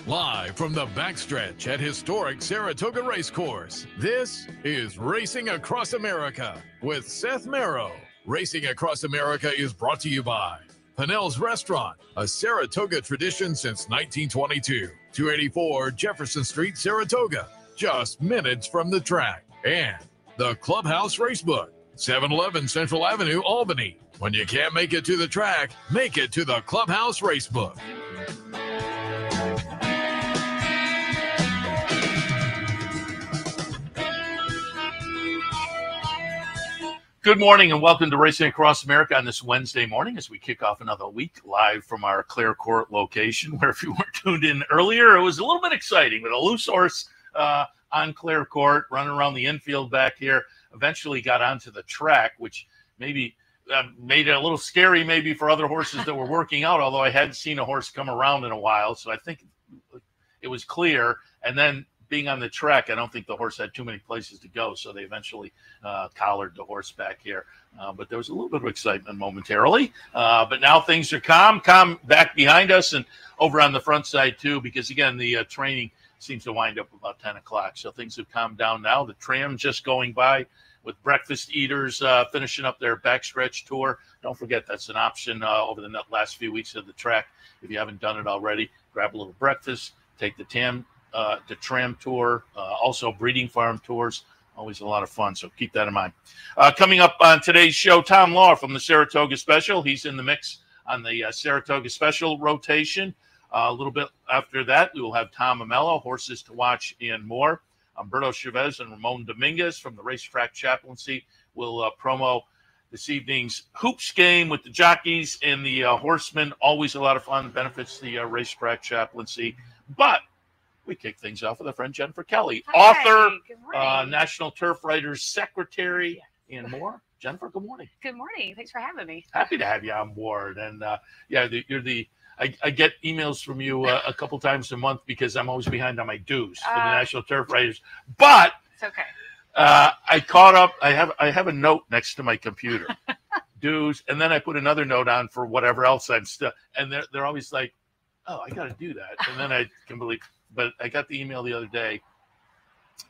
Live from the backstretch at historic Saratoga Racecourse, this is Racing Across America with Seth Merrow. Racing Across America is brought to you by Pinnell's Restaurant, a Saratoga tradition since 1922. 284 Jefferson Street, Saratoga, just minutes from the track. And the Clubhouse Racebook, 711 Central Avenue, Albany. When you can't make it to the track, make it to the Clubhouse Racebook. Good morning and welcome to Racing Across America on this Wednesday morning as we kick off another week live from our Clare Court location, where if you weren't tuned in earlier, it was a little bit exciting, but a loose horse on Clare Court running around the infield back here eventually got onto the track, which maybe made it a little scary maybe for other horses that were working out, although I hadn't seen a horse come around in a while, so I think it was clear. And then being on the track, I don't think the horse had too many places to go, so they eventually collared the horse back here. But there was a little bit of excitement momentarily. But now things are calm back behind us and over on the front side too, because again, the training seems to wind up about 10 o'clock. So things have calmed down now. The tram just going by with breakfast eaters finishing up their backstretch tour. Don't forget that's an option over the last few weeks of the track. If you haven't done it already, grab a little breakfast, take the tram tour, also breeding farm tours, always a lot of fun, so keep that in mind. Coming up on today's show, Tom Law from the Saratoga Special. He's in the mix on the Saratoga Special rotation. A little bit after that, we will have Tom Amello, horses to watch and more. Humberto Chavez and Ramon Dominguez from the Racetrack Chaplaincy will promo this evening's hoops game with the jockeys and the horsemen. Always a lot of fun, benefits the Racetrack Chaplaincy. But we kick things off with our friend Jennifer Kelly, author, National Turf Writers Secretary, and more. Jennifer, good morning. Good morning. Thanks for having me. Happy to have you on board. And I get emails from you a couple times a month because I'm always behind on my dues for the National Turf Writers. But it's okay. I caught up. I have a note next to my computer, dues, and then I put another note on for whatever else I'm still. And they're always like, "Oh, I got to do that," and then I can believe. But I got the email the other day,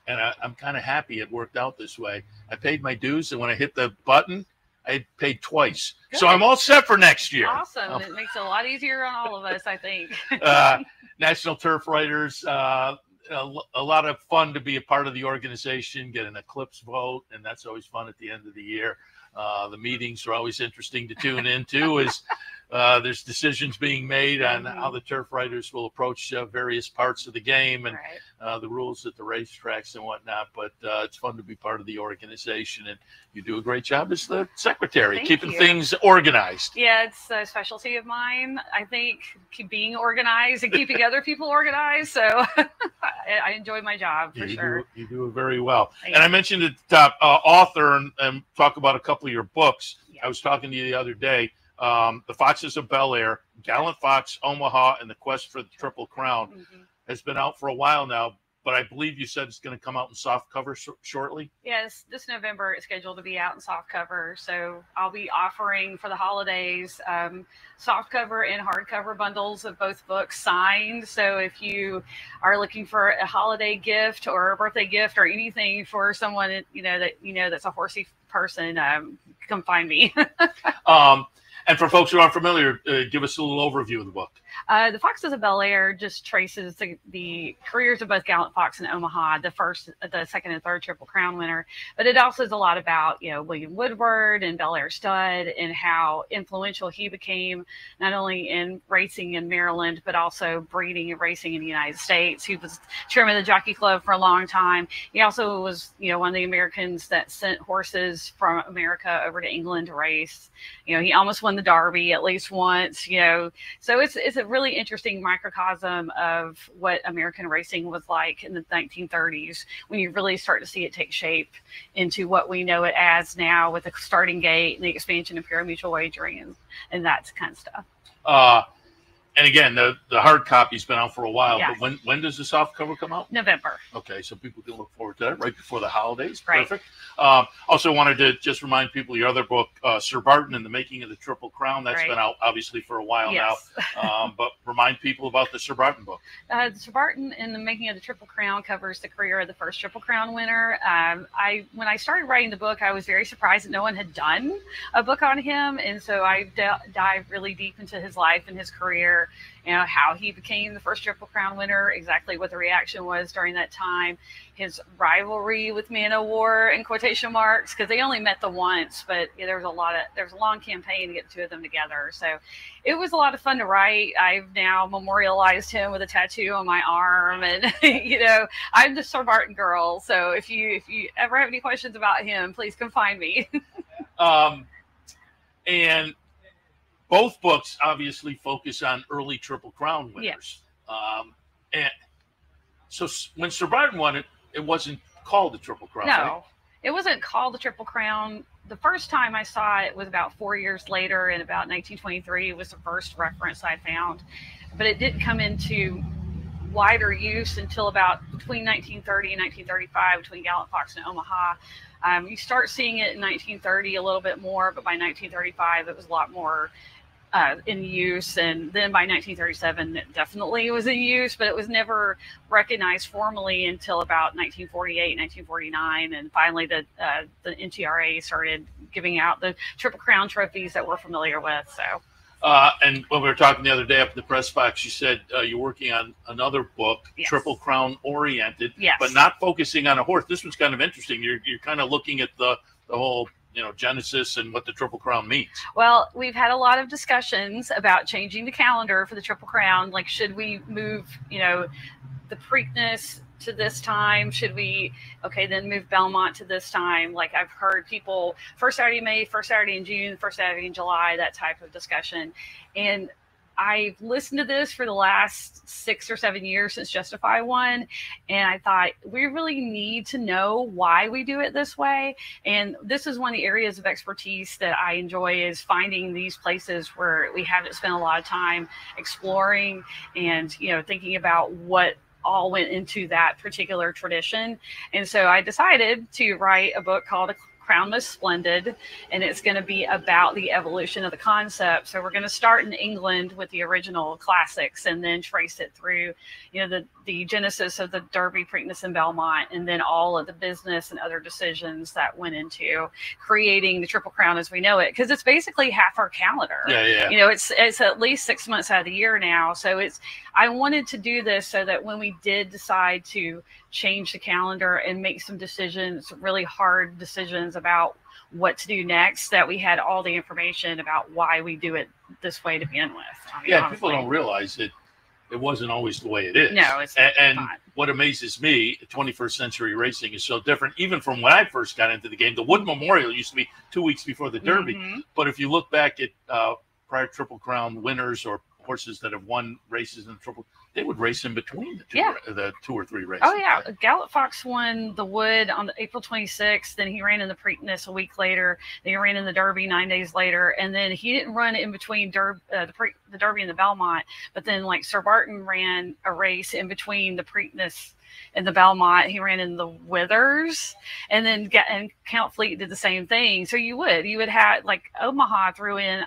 and I'm kind of happy it worked out this way. I paid my dues, and when I hit the button, I paid twice. Good. So I'm all set for next year. Awesome. It makes it a lot easier on all of us, I think. National Turf Writers, a lot of fun to be a part of the organization, get an Eclipse vote, and that's always fun at the end of the year. The meetings are always interesting to tune into as there's decisions being made on how the turf writers will approach various parts of the game and the rules at the racetracks and whatnot. But it's fun to be part of the organization, and you do a great job as the secretary, keeping things organized. Yeah, it's a specialty of mine. I think being organized and keeping other people organized. So I enjoy my job for sure. You do it very well. And I mentioned at the top, author, and talk about a couple of your books. Yeah. I was talking to you the other day. The Foxes of Bel Air, Gallant Fox, Omaha, and the Quest for the Triple Crown has been out for a while now, but I believe you said it's going to come out in soft cover shortly? Yes, this November it's scheduled to be out in soft cover, so I'll be offering for the holidays soft cover and hardcover bundles of both books signed. So if you are looking for a holiday gift or a birthday gift or anything for someone that's a horsey person, come find me. And for folks who aren't familiar, give us a little overview of the book. The Foxes of Bel Air just traces the careers of both Gallant Fox and Omaha, the second and third Triple Crown winner. But it also is a lot about, William Woodward and Bel Air Stud and how influential he became, not only in racing in Maryland, but also breeding and racing in the United States. He was chairman of the Jockey Club for a long time. He also was, one of the Americans that sent horses from America over to England to race. He almost won the Derby at least once, so it's a really interesting microcosm of what American racing was like in the 1930s when you really start to see it take shape into what we know it as now with the starting gate and the expansion of pari-mutuel wagering and that kind of stuff. And again, the hard copy's been out for a while, Yes. but when does the soft cover come out? November. Okay, so people can look forward to that right before the holidays. Right. Perfect. Also wanted to just remind people your other book, Sir Barton and the Making of the Triple Crown, that's Right. been out obviously for a while Yes. now. But remind people about the Sir Barton book. Sir Barton and the Making of the Triple Crown covers the career of the first Triple Crown winner. When I started writing the book, I was very surprised that no one had done a book on him, and so I dived really deep into his life and his career. You know, how he became the first Triple Crown winner, exactly what the reaction was during that time, his rivalry with Man O' War in quotation marks, because they only met the once, but there was a long campaign to get the two of them together. So it was a lot of fun to write. I've now memorialized him with a tattoo on my arm, and you know, I'm the Sir Barton girl. So if you ever have any questions about him, please come find me. And both books obviously focus on early Triple Crown winners. Yes. And so when Sir Barton won it, it wasn't called the Triple Crown. No, right? it wasn't called the Triple Crown. The first time I saw it was about 4 years later, in about 1923 was the first reference I found. But it didn't come into wider use until about between 1930 and 1935, between Gallant Fox and Omaha. You start seeing it in 1930 a little bit more, but by 1935 it was a lot more in use, and then by 1937 it definitely was in use, but it was never recognized formally until about 1948, 1949, and finally the NTRA started giving out the Triple Crown trophies that we're familiar with. So. And when we were talking the other day up at the press box, you said you're working on another book, Yes. Triple Crown oriented, Yes. but not focusing on a horse. This one's kind of interesting. You're kind of looking at the whole, you know, genesis and what the Triple Crown means. Well, we've had a lot of discussions about changing the calendar for the Triple Crown. Like, should we move, you know, the Preakness to this time? Should we, then move Belmont to this time? Like, I've heard people, first Saturday in May, first Saturday in June, first Saturday in July, that type of discussion. And I've listened to this for the last 6 or 7 years since Justify won, and I thought we really need to know why we do it this way. And this is one of the areas of expertise that I enjoy, is finding these places where we haven't spent a lot of time exploring and, you know, thinking about what all went into that particular tradition. And so I decided to write a book called Crown Most Splendid, and it's going to be about the evolution of the concept. So we're going to start in England with the original classics, and then trace it through, you know, the genesis of the Derby, Preakness, and Belmont, and then all of the business and other decisions that went into creating the Triple Crown as we know it, because it's basically half our calendar. Yeah. You know, it's at least 6 months out of the year now. So I wanted to do this so that when we did decide to change the calendar and make some decisions, really hard decisions about what to do next, that we had all the information about why we do it this way to begin with. Yeah, people don't realize it wasn't always the way it is. No, it's and not. What amazes me, 21st century racing is so different. Even from when I first got into the game, the Wood Memorial used to be 2 weeks before the Derby. Mm-hmm. But if you look back at prior Triple Crown winners or horses that have won races in the Triple, they would race in between the two or three races. Oh, yeah. Gallant Fox won the Wood on April 26th. Then he ran in the Preakness a week later. Then he ran in the Derby 9 days later. And then he didn't run in between the Derby and the Belmont. But then, like, Sir Barton ran a race in between the Preakness and the Belmont. He ran in the Withers. And then Count Fleet did the same thing. So you would have, like, Omaha threw in,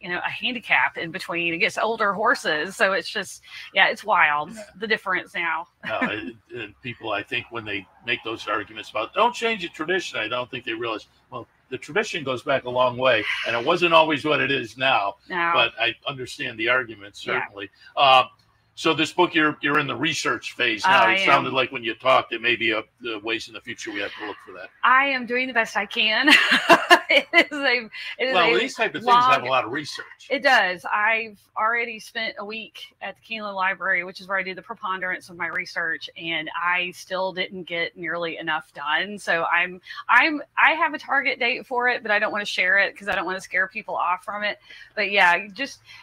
a handicap in between against older horses. So it's just, it's wild, the difference now. And people, I think, when they make those arguments about don't change the tradition, I don't think they realize, well, the tradition goes back a long way, and it wasn't always what it is now. No. But I understand the argument, certainly. Yeah. So this book, you're in the research phase now. It sounded like when you talked, it may be a ways in the future we have to look for that. I am doing the best I can. These type of things have a lot of research. It does. I've already spent a week at the Keeneland Library, which is where I do the preponderance of my research, and I still didn't get nearly enough done. So I have a target date for it, but I don't want to share it because I don't want to scare people off from it. But yeah,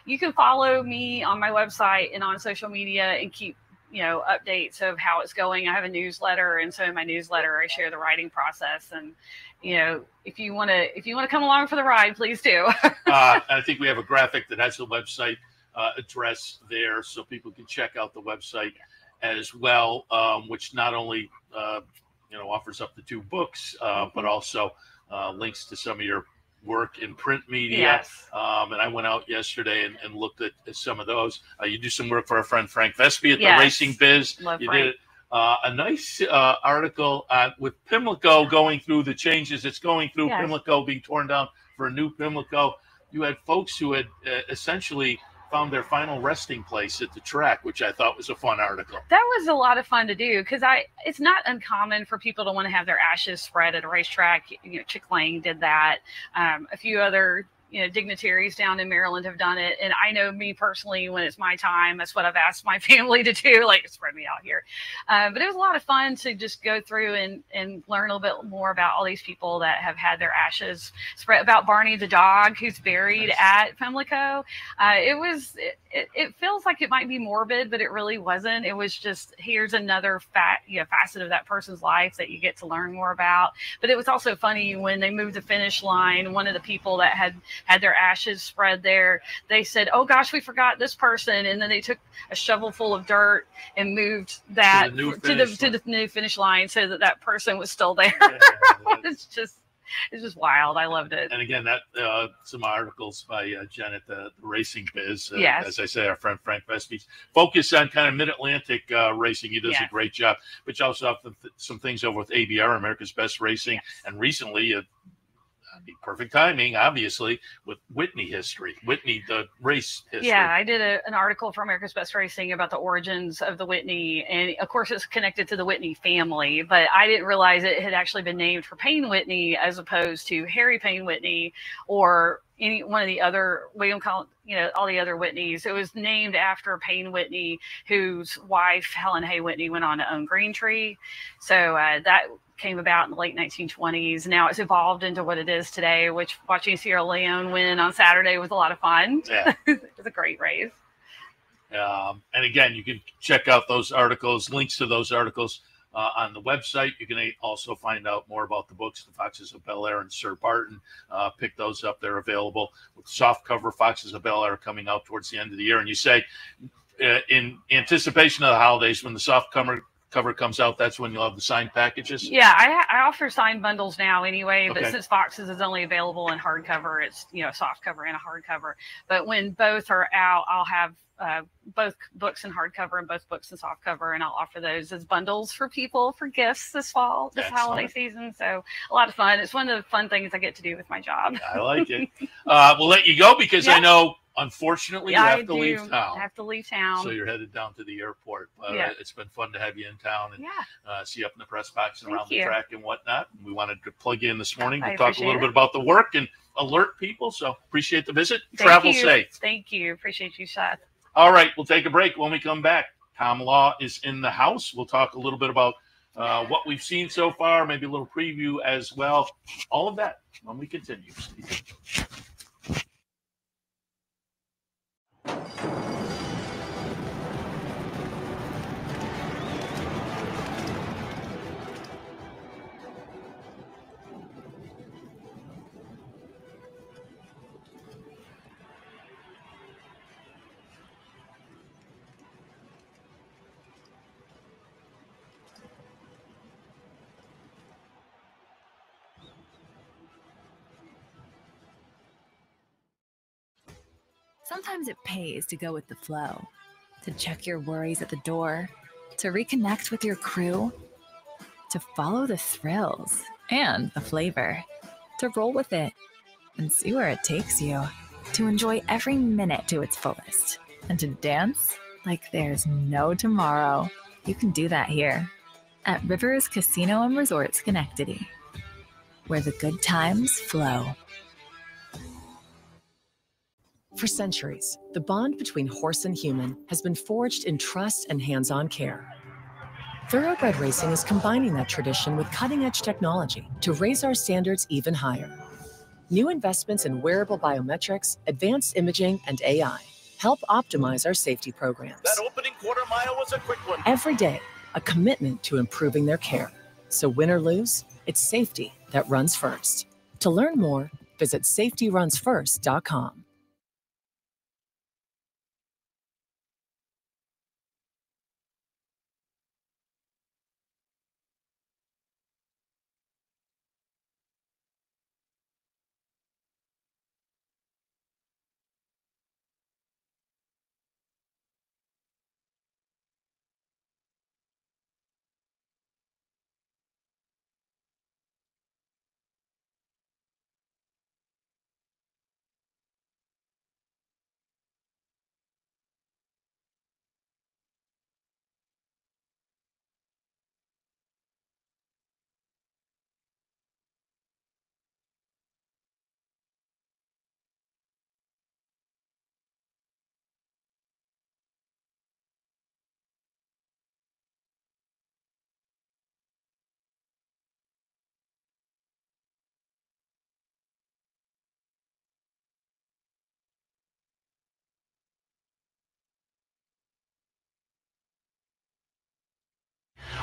you can follow me on my website and on social media and keep updates of how it's going. I have a newsletter, and so in my newsletter I share the writing process, and if you want to come along for the ride, please do. I think we have a graphic that has the website address there, so people can check out the website as well, which not only offers up the 2 books, but also links to some of your work in print media. Yes. And I went out yesterday and looked at some of those. You do some work for our friend Frank Vespi at Yes. the Racing Biz. Love You Frank. did a nice article with Pimlico going through the changes. It's going through Yes. Pimlico being torn down for a new Pimlico. You had folks who had essentially found their final resting place at the track, which I thought was a fun article. That was a lot of fun to do, because it's not uncommon for people to want to have their ashes spread at a racetrack. Chick Lang did that. A few other dignitaries down in Maryland have done it. And I know me personally, when it's my time, that's what I've asked my family to do, like spread me out here. But it was a lot of fun to just go through and learn a little bit more about all these people that have had their ashes spread, about Barney the dog who's buried at Pimlico. It feels like it might be morbid, but it really wasn't. It was just, here's another facet of that person's life that you get to learn more about. But it was also funny when they moved the finish line, one of the people that had their ashes spread there, they said, "Oh gosh, we forgot this person," and then they took a shovel full of dirt and moved that to the new finish line so that person was still there. Yeah, it's just wild. I loved it. And again, that some articles by Jen at the Racing Biz. Yes. As I say, our friend Frank Vespi focus on kind of Mid-Atlantic racing. He does a great job. But you also have some things over with ABR, America's Best Racing, and recently perfect timing, obviously, with Whitney history. Whitney, the race history. Yeah, I did an article for America's Best Racing about the origins of the Whitney. And of course, it's connected to the Whitney family, but I didn't realize it had actually been named for Payne Whitney as opposed to Harry Payne Whitney or any one of the other all the other Whitneys. It was named after Payne Whitney, whose wife, Helen Hay Whitney, went on to own Green Tree. So that came about in the late 1920s. Now it's evolved into what it is today, which watching Sierra Leone win on Saturday was a lot of fun. Yeah. It was a great race. And again, you can check out those articles, links to those articles on the website. You can also find out more about the books, The Foxes of Bel Air and Sir Barton. Pick those up. They're available with soft cover Foxes of Bel Air coming out towards the end of the year. And you say, in anticipation of the holidays, when the soft cover comes out, that's when you'll have the signed packages? Yeah, I offer signed bundles now anyway, but Okay. since Foxes is only available in hardcover, it's soft cover and a hardcover. But when both are out, I'll have both books in hardcover and both books in softcover, and I'll offer those as bundles for people for gifts this holiday season. So a lot of fun. It's one of the fun things I get to do with my job. I like it. We'll let you go because I know, unfortunately, you have to leave town. I have to leave town. So you're headed down to the airport. It's been fun to have you in town and see you up in the press box and around the track and whatnot. We wanted to plug you in this morning to talk a little bit about the work and alert people. So appreciate the visit. Travel safe. Thank you. Appreciate you, Seth. All right, we'll take a break. When we come back, Tom Law is in the house. We'll talk a little bit about what we've seen so far, maybe a little preview as well. All of that when we continue. Sometimes it pays to go with the flow, to check your worries at the door, to reconnect with your crew, to follow the thrills and the flavor, to roll with it and see where it takes you, to enjoy every minute to its fullest, and to dance like there's no tomorrow. You can do that here at Rivers Casino and Resort Schenectady, where the good times flow. For centuries, the bond between horse and human has been forged in trust and hands-on care. Thoroughbred Racing is combining that tradition with cutting-edge technology to raise our standards even higher. New investments in wearable biometrics, advanced imaging, and AI help optimize our safety programs. That opening quarter mile was a quick one. Every day, a commitment to improving their care. So win or lose, it's safety that runs first. To learn more, visit safetyrunsfirst.com.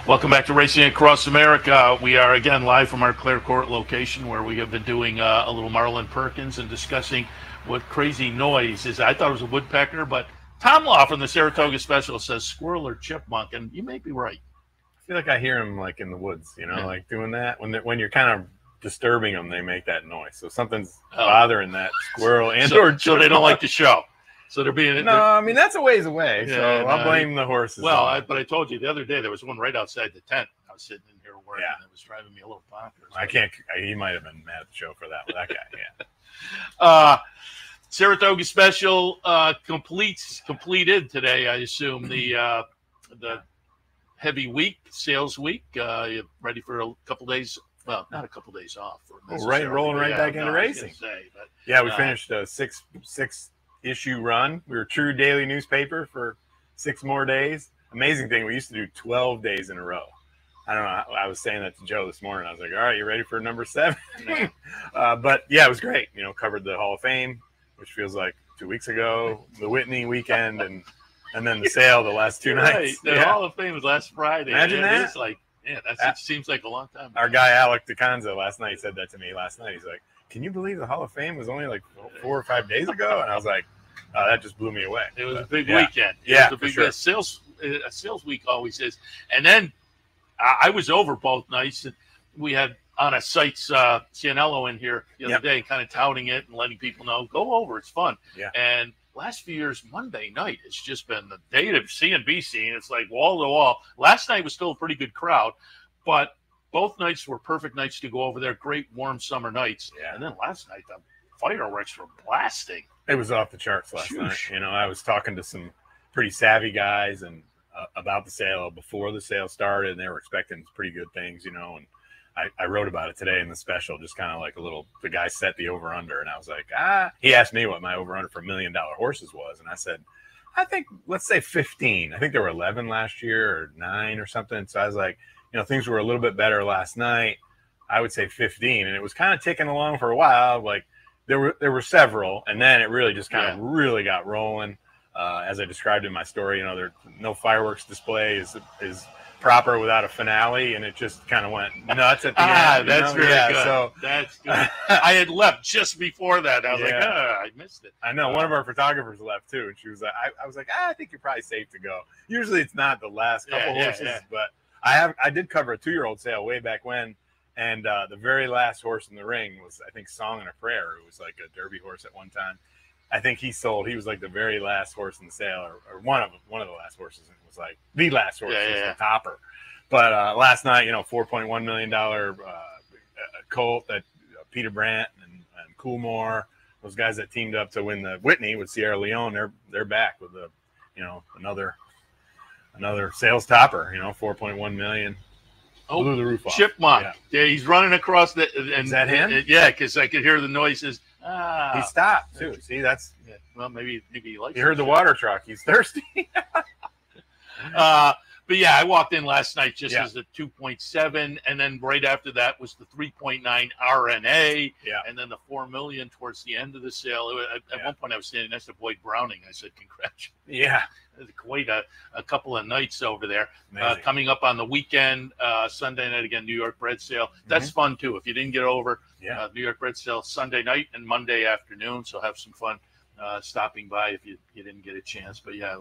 Welcome back to Racing Across America. We are again live from our Clare Court location where we have been doing a little Marlin Perkins and discussing what crazy noise is. I thought it was a woodpecker, but Tom Law from the Saratoga Special says squirrel or chipmunk, and you may be right. I feel like I hear them like in the woods, like doing that. When you're kind of disturbing them, they make that noise. So something's bothering that squirrel and or so they don't like the show. So they're being I mean that's a ways away. Yeah, so I'll blame the horses. Well, but I told you the other day there was one right outside the tent. I was sitting in here working, and it was driving me a little bonkers. I can't. He might have been mad at the show for that. That guy, yeah. Saratoga Special completed today. I assume the heavy week, sales week. You ready for a couple days? Well, not a couple days off. Rolling right back into racing. We finished a six issue run. We were true daily newspaper for 6 more days. Amazing thing, we used to do 12 days in a row. I don't know, I was saying that to Joe this morning. I was like, all right, you ready for number 7? But yeah, it was great. Covered the Hall of Fame, which feels like 2 weeks ago, the Whitney weekend, and then the sale the last 2 nights. The Hall of Fame was last Friday. Imagine that. It's like, it seems like a long time ago. Our guy Alec DeConzo last night said that to me last night. He's like, can you believe the Hall of Fame was only like 4 or 5 days ago? And I was like, that just blew me away. It was a big weekend. Yeah, it was a big sales week always is. And then I was over both nights, and we had on a sites Cianello in here the other day, kind of touting it and letting people know, go over, it's fun. Yeah. And last few years, Monday night, it's just been the day to see and be seen. It's like wall to wall. Last night was still a pretty good crowd, but both nights were perfect nights to go over there. Great warm summer nights. Yeah. And then last night, the fireworks were blasting. It was off the charts last night. I was talking to some pretty savvy guys and about the sale before the sale started, and they were expecting pretty good things, and I wrote about it today in the special, just kind of like the guy set the over-under, and I was like, he asked me what my over-under for $1 million horses was, and I said, I think, let's say 15. I think there were 11 last year or 9 or something. So I was like, things were a little bit better last night. I would say 15, and it was kind of ticking along for a while. Like there were several, and then it really just kind of really got rolling. As I described in my story, there no fireworks display is proper without a finale, and it just kind of went nuts at the end. That's very good. So that's good. I had left just before that. I was like, I missed it. I know one of our photographers left too, and she was like, I was like, I think you're probably safe to go. Usually it's not the last couple horses, but I did cover a 2-year-old sale way back when, and the very last horse in the ring was, I think, Song and a Prayer. It was like a Derby horse at one time. I think he was like the very last horse in the sale, or one of the last horses, and it was like the last horse, the topper. But last night, $4.1 million colt that Peter Brandt and Coolmore, those guys that teamed up to win the Whitney with Sierra Leone, they're back with another sales topper. $4.1 million. Oh, blew the roof off. Chipmunk. Yeah, he's running across the. And, is that him? Yeah, because I could hear the noises. He stopped too. See, that's well, maybe he likes. You heard the water truck. He's thirsty. But yeah, I walked in last night just as the 2.7, and then right after that was the 3.9 RNA, and then the 4 million towards the end of the sale. At one point, I was standing next to Boyd Browning. I said, "Congratulations!" Yeah, quite a couple of nights over there. Coming up on the weekend, Sunday night again, New York Bread Sale. That's fun too. If you didn't get over, New York Bread Sale Sunday night and Monday afternoon. So have some fun stopping by if you didn't get a chance. But yeah, it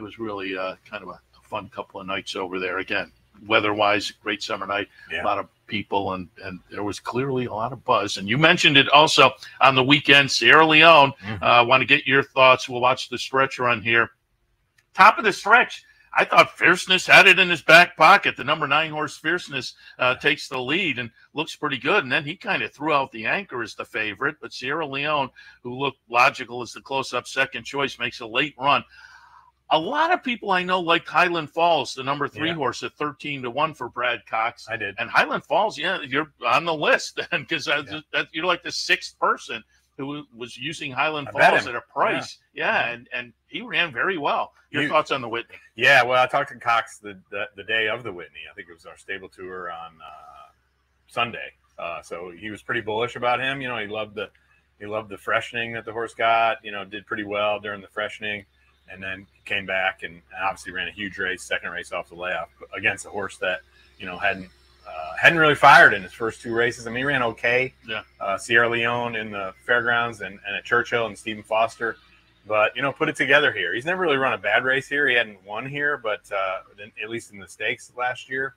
was really kind of a fun couple of nights over there. Again, weather-wise, great summer night. A lot of people, and there was clearly a lot of buzz. And you mentioned it also on the weekend, Sierra Leone. Want to get your thoughts. We'll watch the stretch run here. Top of the stretch, I thought Fierceness had it in his back pocket. The number 9 horse Fierceness takes the lead and looks pretty good. And then he kind of threw out the anchor as the favorite. But Sierra Leone, who looked logical as the close-up second choice, makes a late run. A lot of people I know like Highland Falls, the number 3 horse at 13-1 for Brad Cox. I did. And Highland Falls, you're on the list because you're like the 6th person who was using Highland Falls at a price. And he ran very well. Your thoughts on the Whitney? Yeah, well, I talked to Cox the day of the Whitney. I think it was our stable tour on Sunday. So he was pretty bullish about him. He loved the freshening that the horse got. Did pretty well during the freshening. and then came back and obviously ran a huge race, second race off the layoff against a horse that, you know, hadn't really fired in his first 2 races. I mean, he ran okay. Yeah. Sierra Leone in the fairgrounds and at Churchill and Stephen Foster. But, you know, put it together here. He's never really run a bad race here. He hadn't won here, but at least in the stakes last year.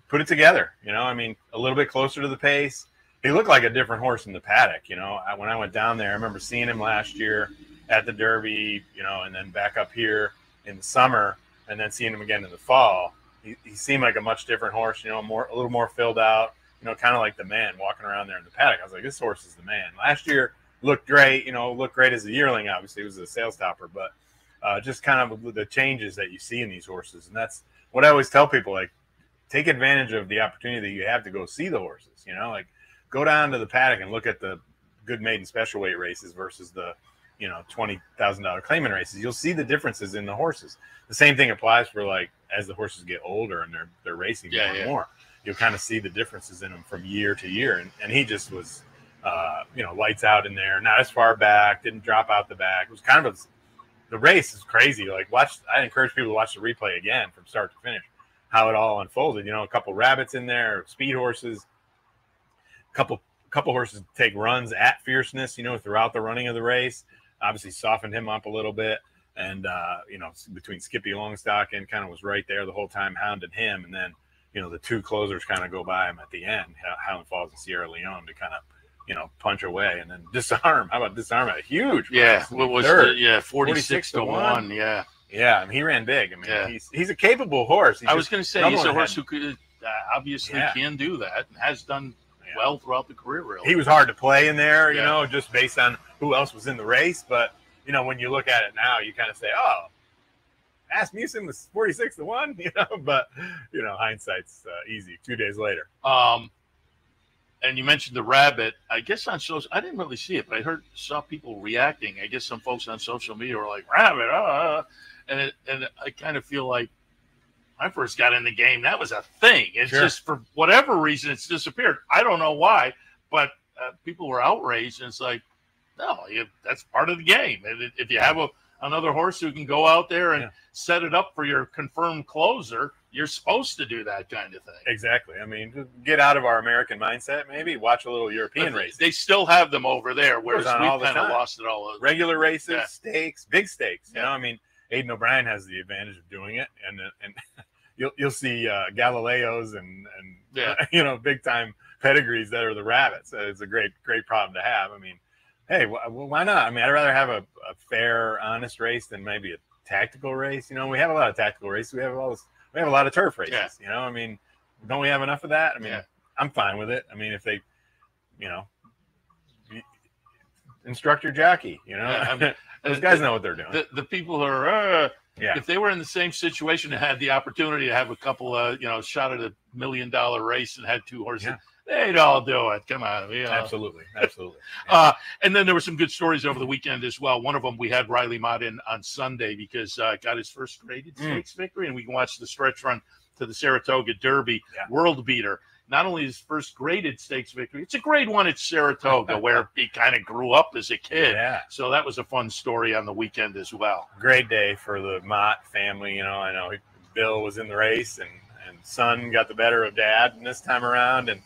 Put it together, you know, I mean, a little bit closer to the pace. He looked like a different horse in the paddock, you know. When I went down there, I remember seeing him last year at the Derby, you know, and then back up here in the summer and then seeing him again in the fall. He seemed like a much different horse, you know, a little more filled out, you know, kind of like the man walking around there in the paddock. I was like, this horse is the man. Last year looked great, you know, looked great as a yearling, obviously. It was a sales topper, but just kind of the changes that you see in these horses. And that's what I always tell people, like, take advantage of the opportunity that you have to go see the horses, you know, like go down to the paddock and look at the good maiden special weight races versus the, you know, $20,000 claimant races. You'll see the differences in the horses. The same thing applies for, like, as the horses get older and they're racing more and more, you'll kind of see the differences in them from year to year. And he just was, you know, lights out in there, not as far back, didn't drop out the back. It was kind of the race is crazy. Like, I encourage people to watch the replay again from start to finish, how it all unfolded. You know, a couple rabbits in there, speed horses, a couple horses take runs at fierceness, you know, throughout the running of the race. Obviously softened him up a little bit. And, you know, between Skippy Longstock and kind of was right there the whole time, hounded him. And then, you know, the 2 closers kind of go by him at the end, Highland Falls and Sierra Leone, to kind of, you know, punch away and then disarm. How about disarm at a huge? Yeah. What was 46 to 1. Yeah. Yeah. I mean, he ran big. I mean, he's a capable horse. I was going to say, he's a horse who could obviously can do that and has done well throughout the career, really. He was hard to play in there, you know, just based on who else was in the race. But, you know, when you look at it now, you kind of say, oh, Asmussen was 46 to 1, you know, but, you know, hindsight's easy 2 days later. And you mentioned the rabbit. I guess on social, I didn't really see it, but I saw people reacting. I guess some folks on social media were like, rabbit, and I kind of feel like when I first got in the game, that was a thing. It's just, for whatever reason, it's disappeared. I don't know why, but people were outraged, and it's like, no, that's part of the game. And if you have another horse who can go out there and set it up for your confirmed closer, you're supposed to do that kind of thing. Exactly. I mean, get out of our American mindset, maybe watch a little European race. They still have them over there, whereas we kind of lost it all over. Regular races, stakes, big stakes. You know, I mean, Aidan O'Brien has the advantage of doing it, and you'll see Galileos and you know, big time pedigrees that are the rabbits. It's a great problem to have. I mean, hey, why not? I mean, I'd rather have a fair, honest race than maybe a tactical race. You know, we have a lot of tactical races. We have a lot of turf races. You know, I mean, don't we have enough of that? I mean, I'm fine with it. I mean, if they, you know, instruct your jockey, you know, those guys know what they're doing. The people who are, if they were in the same situation and had the opportunity to have a couple of, you know, shot at $1 million race and had 2 horses, they'd all do it. Come on. You know. Absolutely. And then there were some good stories over the weekend as well. One of them, we had Riley Mott in on Sunday because got his first graded stakes victory, and we can watch the stretch run to the Saratoga Derby, world beater. Not only his first graded stakes victory, it's a grade 1 at Saratoga where he kind of grew up as a kid. So that was a fun story on the weekend as well. Great day for the Mott family. You know, I know Bill was in the race and son got the better of dad this time around. And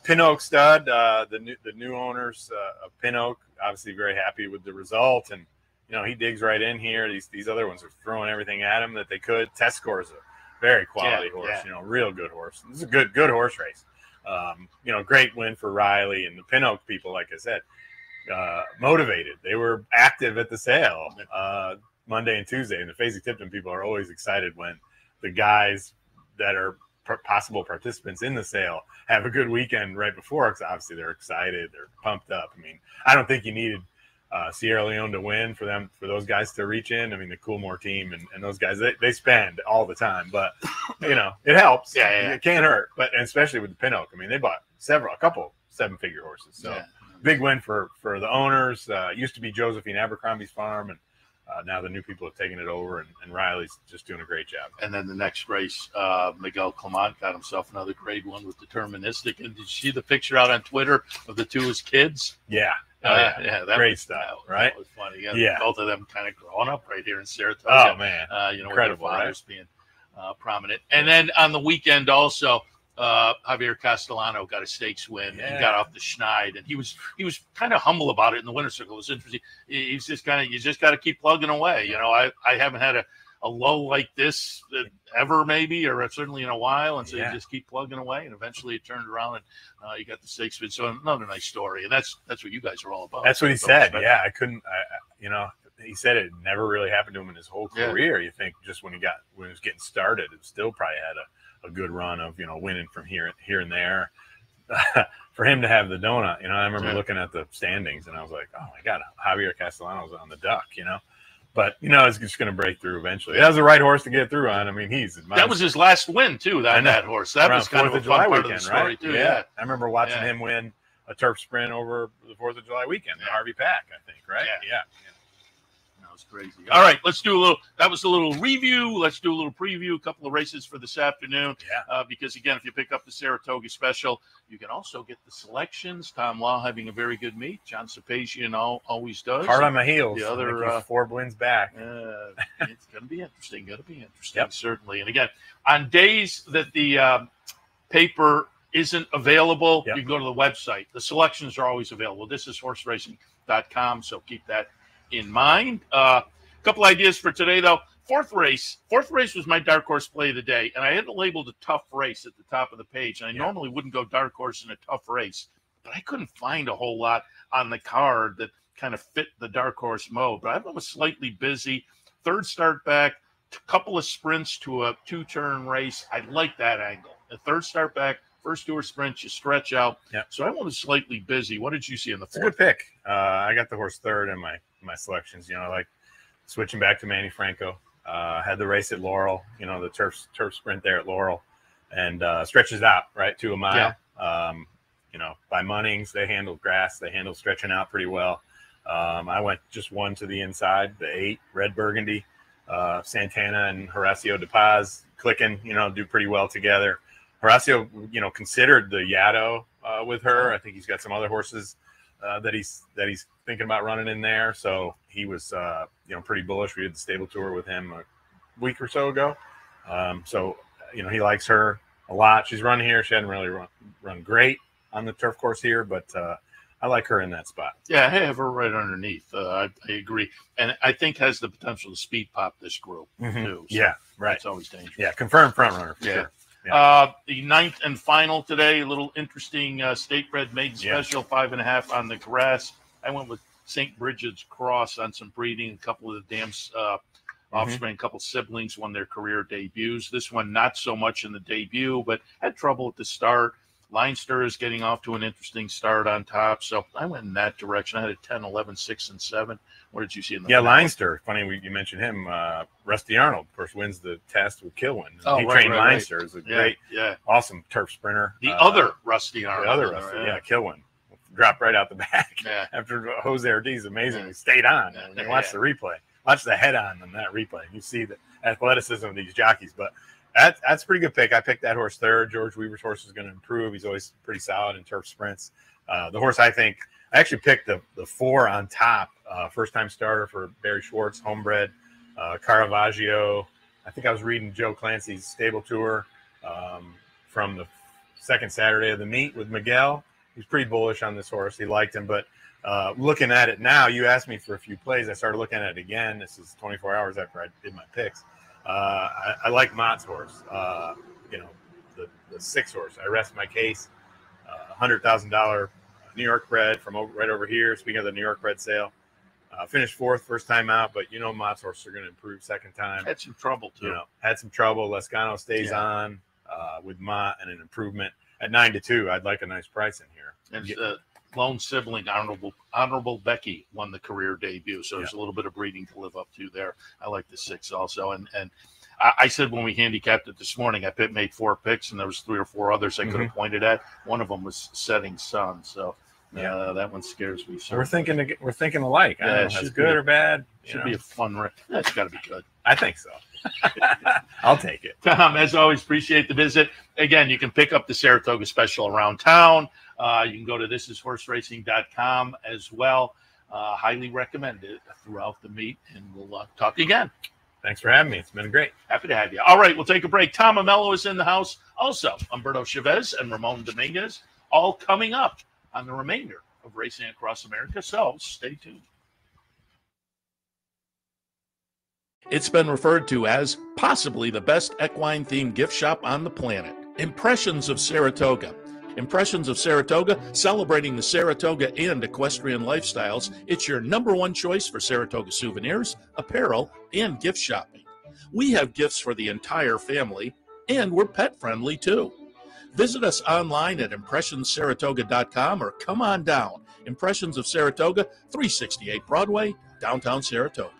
Pin Oak Stud, the new owners of Pin Oak, obviously very happy with the result. And, you know, he digs right in here. These other ones are throwing everything at him that they could. Test Score's a very quality horse, you know, real good horse. This is a good horse race. You know, great win for Riley and the Pin Oak people, like I said, motivated. They were active at the sale Monday and Tuesday. And the Fasig-Tipton people are always excited when the guys that are possible participants in the sale have a good weekend right before, because obviously they're excited, they're pumped up. I mean, I don't think you needed Sierra Leone to win for those guys to reach in. I mean, the Coolmore team and those guys, they spend all the time, but you know, it helps. It can't hurt. But and especially with the Pin Oak, I mean, they bought a couple 7-figure horses. So big win for the owners. Used to be Josephine Abercrombie's farm, and now the new people have taken it over, and Riley's just doing a great job. And then the next race, Miguel Clement got himself another grade 1 with Deterministic. And did you see the picture out on Twitter of the 2 as kids? Yeah. Yeah, that great was, stuff, right? That was funny. Yeah. Both of them kind of growing up right here in Saratoga. Oh, man. You know, Incredible, with their fathers being prominent. And then on the weekend also, Javier Castellano got a stakes win and got off the schneid, and he was kind of humble about it in the winner's circle. It was interesting. He's just kind of, you just got to keep plugging away. You know, I haven't had a low like this ever, maybe, or certainly in a while, and so you just keep plugging away, and eventually it turned around and you got the stakes win. So another nice story, and that's what you guys are all about. That's what he said. Yeah, you know, he said it never really happened to him in his whole career. You think just when he was getting started, it still probably had a good run of, you know, winning from here and there. For him to have the donut, you know, I remember looking at the standings and I was like, oh my God, Javier Castellano's on the duck, you know. But, you know, it's just going to break through eventually. That was the right horse to get through on. I mean, that was his last win, too, that horse. That was kind of a fun part of the story, too. Yeah. I remember watching him win a turf sprint over the 4th of July weekend, the Harvey Pack, I think, right? Yeah. That was crazy. All right, that was a little review. Let's do a little preview, a couple of races for this afternoon. Because, again, if you pick up the Saratoga Special, you can also get the selections. Tom Law having a very good meet. John Sapazian always does. Hard on my heels. The other 4 wins back. It's going to be interesting. Certainly. And, again, on days that the paper isn't available, you can go to the website. The selections are always available. This is horseracing.com, so keep that in mind. A couple ideas for today, though. Fourth race was my dark horse play of the day, and I had it labeled a tough race at the top of the page. And I normally wouldn't go dark horse in a tough race, but I couldn't find a whole lot on the card that kind of fit the dark horse mode. But I thought it was slightly busy. Third start back, a couple of sprints to a 2-turn race. I like that angle. The third start back, first 2 sprints, you stretch out. So I was slightly busy. What did you see in the fourth? It's a good pick. I got the horse third in my selections. You know, like switching back to Manny Franco. Had the race at Laurel, you know, the turf sprint there at Laurel, and stretches out right to a mile. You know, by Munnings, they handled grass, they handled stretching out pretty well. I went just 1 to the inside, the 8 Red Burgundy, Santana and Horacio De Paz clicking, you know, do pretty well together. Horacio, you know, considered the Yaddo with her. I think he's got some other horses that he's thinking about running in there. So he was, you know, pretty bullish. We did the stable tour with him a week or so ago. So, you know, he likes her a lot. She's run here. She hadn't really run great on the turf course here, but I like her in that spot. Yeah, I have her right underneath. I agree. And I think has the potential to speed pop this group, too. So yeah, right. It's always dangerous. Yeah, confirmed front runner for sure. Yeah. The 9th and final today, a little interesting state-bred maiden special, 5.5 on the grass. I went with St. Bridget's Cross on some breeding. A couple of the dams offspring, a couple siblings won their career debuts. This one, not so much in the debut, but had trouble at the start. Leinster is getting off to an interesting start on top. So I went in that direction. I had a 10, 11, 6, and 7. What did you see in the final? Leinster. Funny you mentioned him. Rusty Arnold, of course, wins the test with Kilwin. He trained Leinster. Is a great, awesome turf sprinter. The other Rusty Arnold. The other Rusty, Kilwin. Dropped right out the back after Jose Ortiz amazingly stayed on. And watch the replay. Watch the head on that replay. You see the athleticism of these jockeys. But that's a pretty good pick. I picked that horse third. George Weaver's horse is going to improve. He's always pretty solid in turf sprints. The horse I actually picked the 4 on top. First-time starter for Barry Schwartz, homebred. Caravaggio. I think I was reading Joe Clancy's stable tour from the second Saturday of the meet with Miguel. He's pretty bullish on this horse. He liked him. But looking at it now, you asked me for a few plays. I started looking at it again. This is 24 hours after I did my picks. I like Mott's horse, you know, the 6 horse. I rest my case. $100,000 New York bred from right over here. Speaking of the New York bred sale, finished 4th first time out, but you know Mott's horse are going to improve second time. Had some trouble too. You know, had some trouble. Lescano stays on with Mott and an improvement at 9-2. I'd like a nice price in here. And lone sibling, Honorable Becky won the career debut, so there's a little bit of breeding to live up to there. I like the 6 also, and I said when we handicapped it this morning, I made 4 picks, and there was 3 or 4 others I could have pointed at. One of them was Setting Sun, so that one scares me. So we're thinking alike. I don't know if it's good or bad. Should be a fun race. That's got to be good. I think so. I'll take it. Tom, as always, appreciate the visit. Again, you can pick up the Saratoga Special around town. You can go to thisishorseracing.com as well. Highly recommend it throughout the meet, and we'll talk again. Thanks for having me. It's been great. Happy to have you. All right, we'll take a break. Tom Amello is in the house. Also, Humberto Chavez and Ramon Dominguez, all coming up on the remainder of Racing Across America, so stay tuned. It's been referred to as possibly the best equine-themed gift shop on the planet. Impressions of Saratoga. Impressions of Saratoga, celebrating the Saratoga and equestrian lifestyles. It's your #1 choice for Saratoga souvenirs, apparel, and gift shopping. We have gifts for the entire family, and we're pet-friendly too. Visit us online at impressionssaratoga.com or come on down. Impressions of Saratoga, 368 Broadway, downtown Saratoga.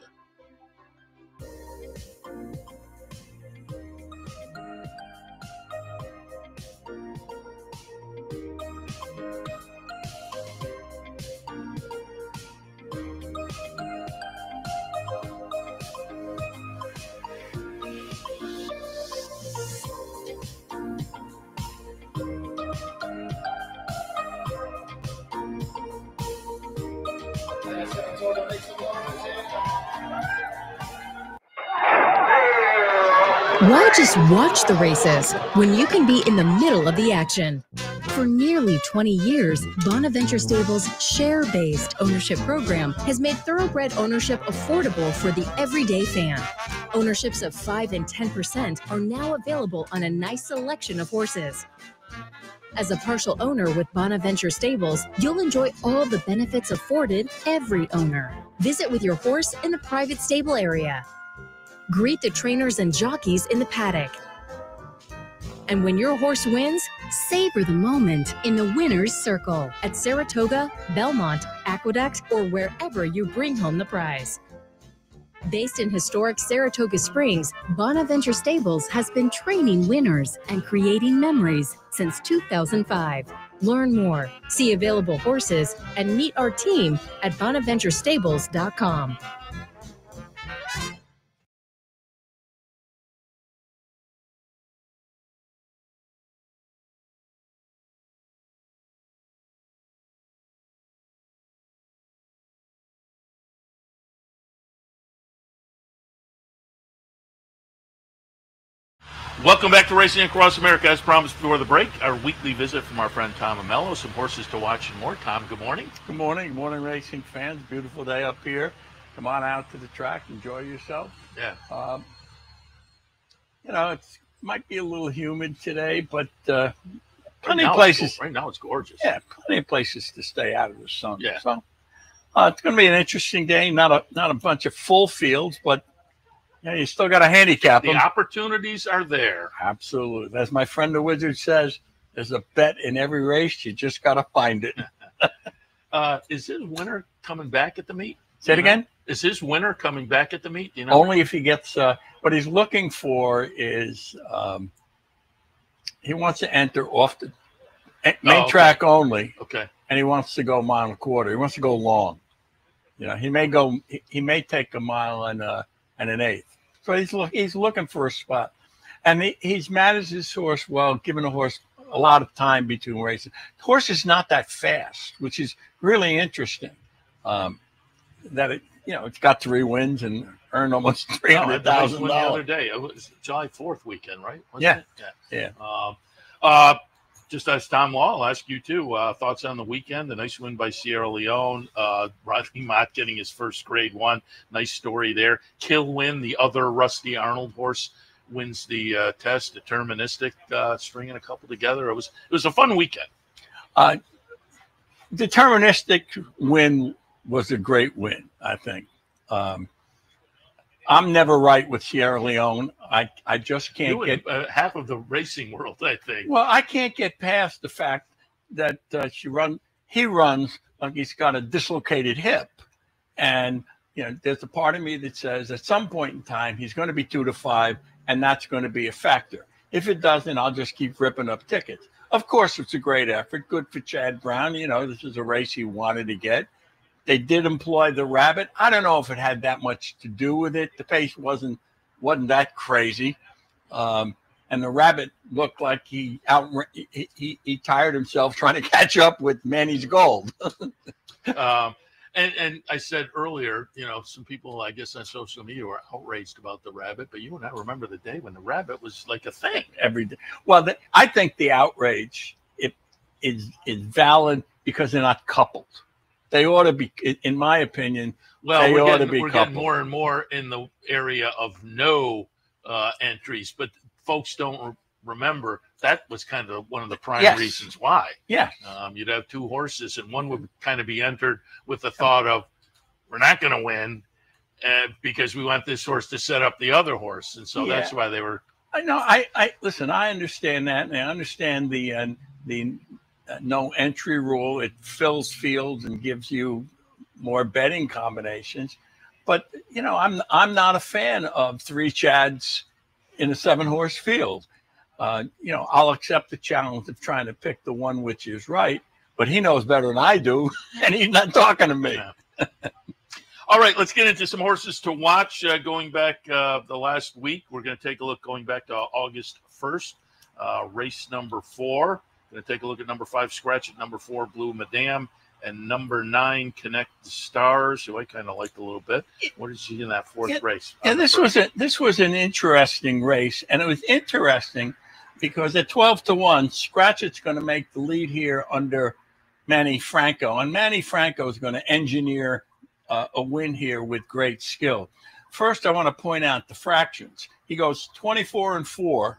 Why just watch the races when you can be in the middle of the action? For nearly 20 years, Bonaventure Stables' share-based ownership program has made thoroughbred ownership affordable for the everyday fan. Ownerships of 5 and 10% are now available on a nice selection of horses. As a partial owner with Bonaventure Stables, you'll enjoy all the benefits afforded every owner. Visit with your horse in the private stable area. Greet the trainers and jockeys in the paddock. And when your horse wins, savor the moment in the winner's circle at Saratoga, Belmont, Aqueduct, or wherever you bring home the prize. Based in historic Saratoga Springs, Bonaventure Stables has been training winners and creating memories since 2005. Learn more, see available horses, and meet our team at bonaventurestables.com. Welcome back to Racing Across America. As promised before the break, our weekly visit from our friend Tom Amello. Some horses to watch and more. Tom, good morning. Good morning. Good morning, racing fans. Beautiful day up here. Come on out to the track. Enjoy yourself. Yeah. You know, it might be a little humid today, but plenty of places. Right now it's gorgeous. Yeah, plenty of places to stay out of the sun. Yeah. So it's going to be an interesting day. Not a bunch of full fields, but yeah, you still got to handicap them. The opportunities are there. Absolutely. As my friend the Wizard says, there's a bet in every race. You just got to find it. Is his winner coming back at the meet? Say it again? Is his winner coming back at the meet? You know? Only if he gets what he's looking for is he wants to enter off the main track only. Okay. And he wants to go a mile and a quarter. He wants to go long. You know, he may take a mile and an eighth. So he's looking for a spot. And he's managed his horse well, giving the horse a lot of time between races. The horse is not that fast, which is really interesting. It's got 3 wins and earned almost $300,000 the other day. It was July 4th weekend, right? Yeah. Just as Tom Law, I'll ask you too. Thoughts on the weekend? The nice win by Sierra Leone. Rodney Mott getting his first Grade 1. Nice story there. Kilwin, the other Rusty Arnold horse, wins the test. Deterministic, stringing a couple together. It was a fun weekend. Deterministic win was a great win, I think. I'm never right with Sierra Leone. I just can't get half of the racing world, I think. Well, I can't get past the fact that he runs like he's got a dislocated hip, and there's a part of me that says at some point in time he's going to be 2 to 5, and that's going to be a factor. If it doesn't, I'll just keep ripping up tickets. Of course, it's a great effort. Good for Chad Brown. This is a race he wanted to get. They did employ the rabbit. I don't know if it had that much to do with it. The pace wasn't that crazy. And and the rabbit looked like he tired himself trying to catch up with Manny's Gold. And I said earlier, you know, some people, I guess, on social media were outraged about the rabbit, but you and I remember the day when the rabbit was like a thing every day. Well, I think the outrage is valid because they're not coupled. They ought to be, in my opinion. Well, they we're ought to be coupled. getting more and more in the area of no entries, but folks don't remember that was kind of one of the prime reasons why. Yeah. You'd have two horses, and one would kind of be entered with the thought of, we're not going to win because we want this horse to set up the other horse. And so that's why they were. I know. I listen, I understand that. And I understand the no entry rule. It fills fields and gives you more betting combinations. But, you know, I'm not a fan of 3 Chads in a 7-horse field. You know, I'll accept the challenge of trying to pick the one which is right, but he knows better than I do, and he's not talking to me. Yeah. All right, let's get into some horses to watch. Going back the last week, we're going to take a look going back to August 1st, race number 4. Going to take a look at number 5, Scratch It, number 4, Blue Madame, and number 9, Connect the Stars, who I kind of liked a little bit. What did you see in that 4th race? And this was an interesting race, and it was interesting because at 12-1, Scratch It's going to make the lead here under Manny Franco, and Manny Franco is going to engineer a win here with great skill. First, I want to point out the fractions. He goes 24-4,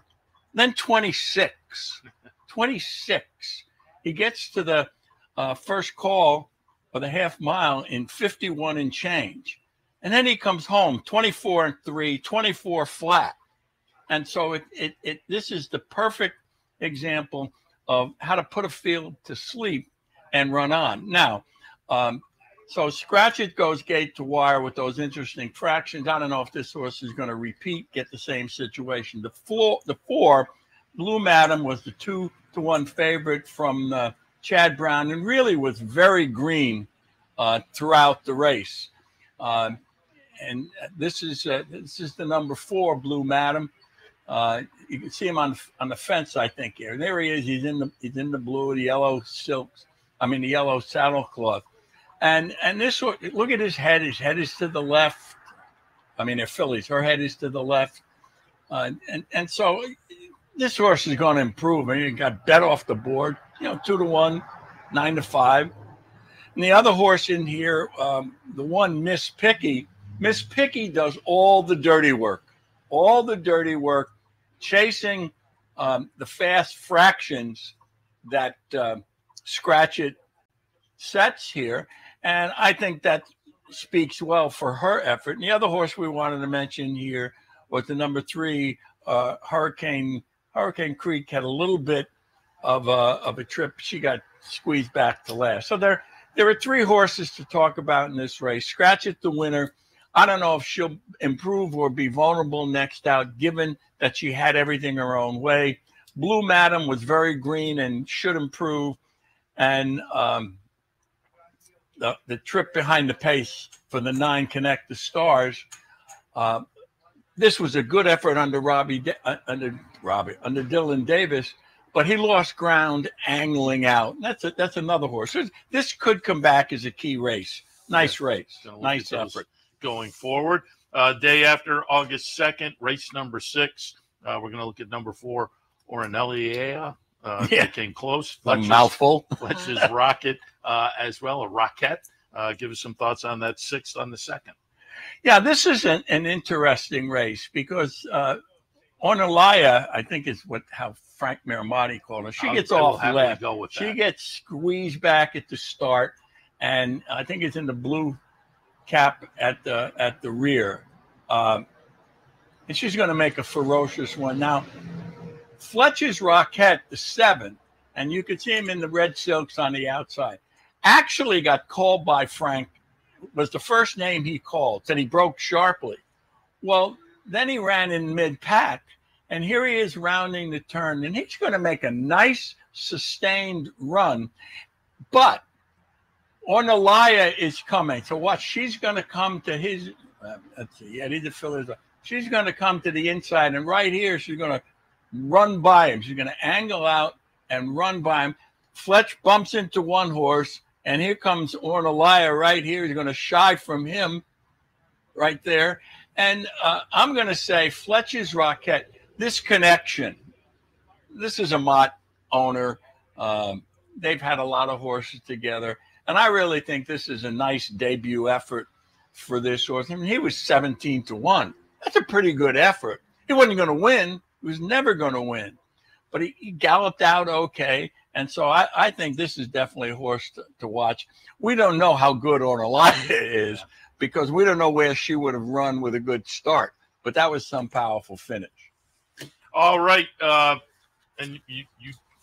then 26. 26. He gets to the first call of the half mile in 51 and change. And then he comes home 24-3, 24 flat. And so this is the perfect example of how to put a field to sleep and run on. Now, so Scratch It goes gate to wire with those interesting fractions. I don't know if this horse is going to get the same situation. The 4, Blue Madam, was the 2-1 favorite from Chad Brown, and really was very green throughout the race. And this is the number 4, Blue Madam. You can see him on the fence, I think, here. There he is. He's in the blue, the yellow silks. I mean, the yellow saddlecloth. And this, look at his head. His head is to the left. I mean, they're fillies. Her head is to the left. And so this horse is going to improve. I mean, he got bet off the board, 2-1, 9-5. And the other horse in here, the one, Miss Picky. Miss Picky does all the dirty work. All the dirty work, chasing the fast fractions that Scratch It sets here. And I think that speaks well for her effort. And the other horse we wanted to mention here was the number 3, Hurricane Creek. Had a little bit of a trip. She got squeezed back to last. So there are 3 horses to talk about in this race. Scratch It, the winner. I don't know if she'll improve or be vulnerable next out, given that she had everything her own way. Blue Madam was very green and should improve. And the trip behind the pace for the 9, Connect the Stars. This was a good effort under Dylan Davis, but he lost ground angling out. That's another horse. This could come back as a key race. Nice race. Nice effort. Going forward. Day after August 2nd, race number 6. We're going to look at number 4, Ornelia. Came close. A mouthful. Fletcher's Rocket as well, a Rocket. Give us some thoughts on that 6th on the 2nd. Yeah, this is an interesting race because Ornelia, I think is how Frank Miramotti called her. She gets off left. She gets squeezed back at the start, and I think it's in the blue cap at the rear, and she's going to make a ferocious one. Now, Fletcher's Rocket, the 7, and you could see him in the red silks on the outside, actually got called by Frank. Was the first name he called. Said he broke sharply. Well, then he ran in mid-pack, and here he is rounding the turn, and he's going to make a nice sustained run, but Ornelia is coming. So watch, she's going to come to his, let's see, yeah, these are fillers. She's going to come to the inside, and right here she's going to run by him. She's going to angle out and run by him. Fletch bumps into one horse, and here comes Ornelia right here. He's going to shy from him right there. And I'm going to say Fletch's Rocket, this connection, this is a Mott owner. They've had a lot of horses together. And I really think this is a nice debut effort for this horse. I mean, he was 17-1. That's a pretty good effort. He wasn't going to win. He was never going to win. But he galloped out okay. And so I think this is definitely a horse to watch. We don't know how good Ornelia is because we don't know where she would have run with a good start. But that was some powerful finish. All right. And you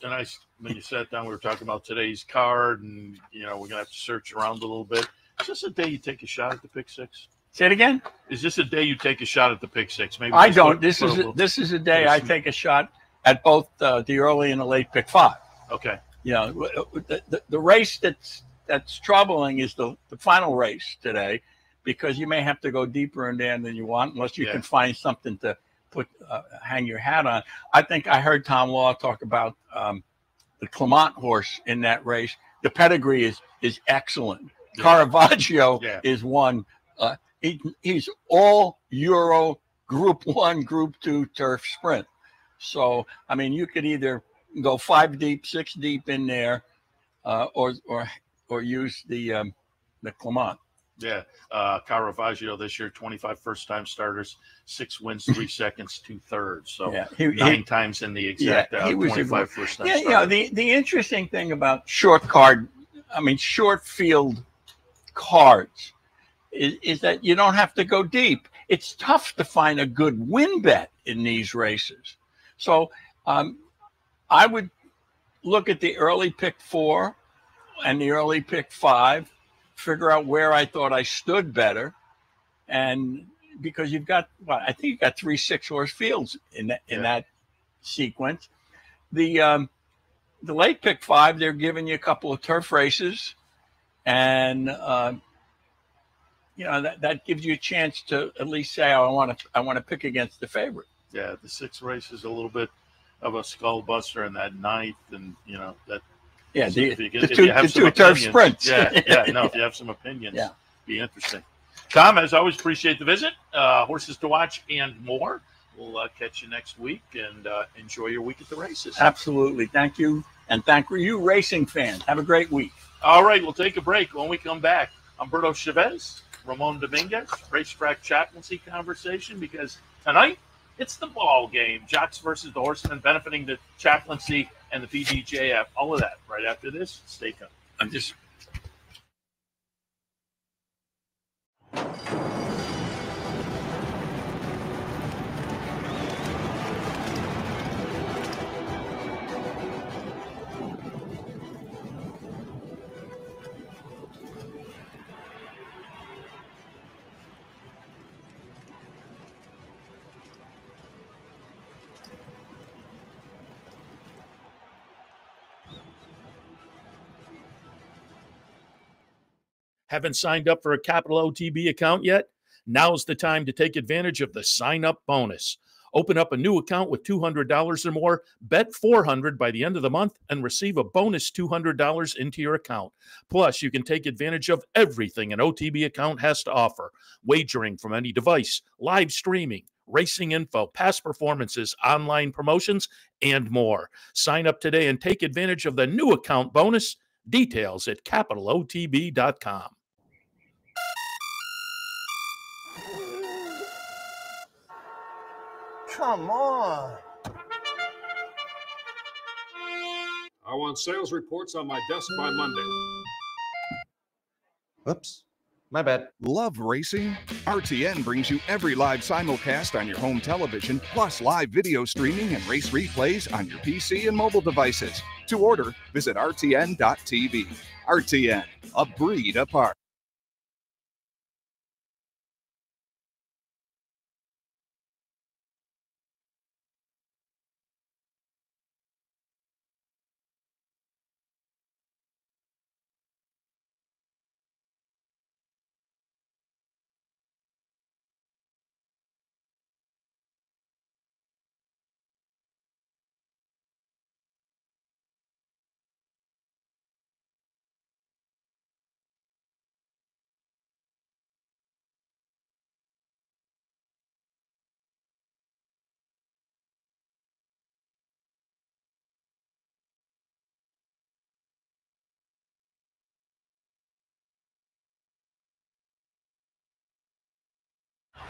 and I, when you sat down, we were talking about today's card, and we're gonna have to search around a little bit. Is this a day you take a shot at the pick six? Say it again. Is this a day you take a shot at the pick six? Maybe I don't. This is a day I take a shot at both the early and the late pick five. Okay. The race that's troubling is the final race today, because you may have to go deeper in there than you want unless you can find something to hang your hat on. I think I heard Tom Law talk about the Clement horse in that race. The pedigree is excellent. Yeah. Caravaggio is one. He's all Euro Group 1, Group 2 turf sprint. So I mean, you could either go 5 deep, 6 deep in there, or use the Clement. Yeah, Caravaggio this year, 25 first-time starters, 6 wins, 3 seconds, 2/3. So 9 times in the exact 25 first-time starters. The interesting thing about short field cards is that you don't have to go deep. It's tough to find a good win bet in these races. So I would look at the early pick 4 and the early pick 5, figure out where I thought I stood better, and because you've got, I think you've got 3 6-horse fields in that sequence. The late pick 5, they're giving you a couple of turf races, and that gives you a chance to at least say, I want to pick against the favorite. Yeah, the 6 race is a little bit of a skull buster in that 9th, and that. Yeah, the two turf sprints. If you have some opinions, be interesting. Tom, as always, appreciate the visit. Horses to watch and more. We'll catch you next week, and enjoy your week at the races. Absolutely. Thank you, and thank you, racing fans. Have a great week. All right, we'll take a break. When we come back, Humberto Chavez, Ramon Dominguez, Racetrack Chaplaincy conversation, because tonight it's the ball game. Jocks versus the horsemen, benefiting the chaplaincy and the PDJF. All of that right after this. Stay tuned. Haven't signed up for a Capital OTB account yet? Now's the time to take advantage of the sign-up bonus. Open up a new account with $200 or more, bet $400 by the end of the month, and receive a bonus $200 into your account. Plus, you can take advantage of everything an OTB account has to offer: wagering from any device, live streaming, racing info, past performances, online promotions, and more. Sign up today and take advantage of the new account bonus. Details at capitalotb.com. Come on. I want sales reports on my desk by Monday. Oops, my bad. Love racing? RTN brings you every live simulcast on your home television, plus live video streaming and race replays on your PC and mobile devices. To order, visit rtn.tv. RTN, a breed apart.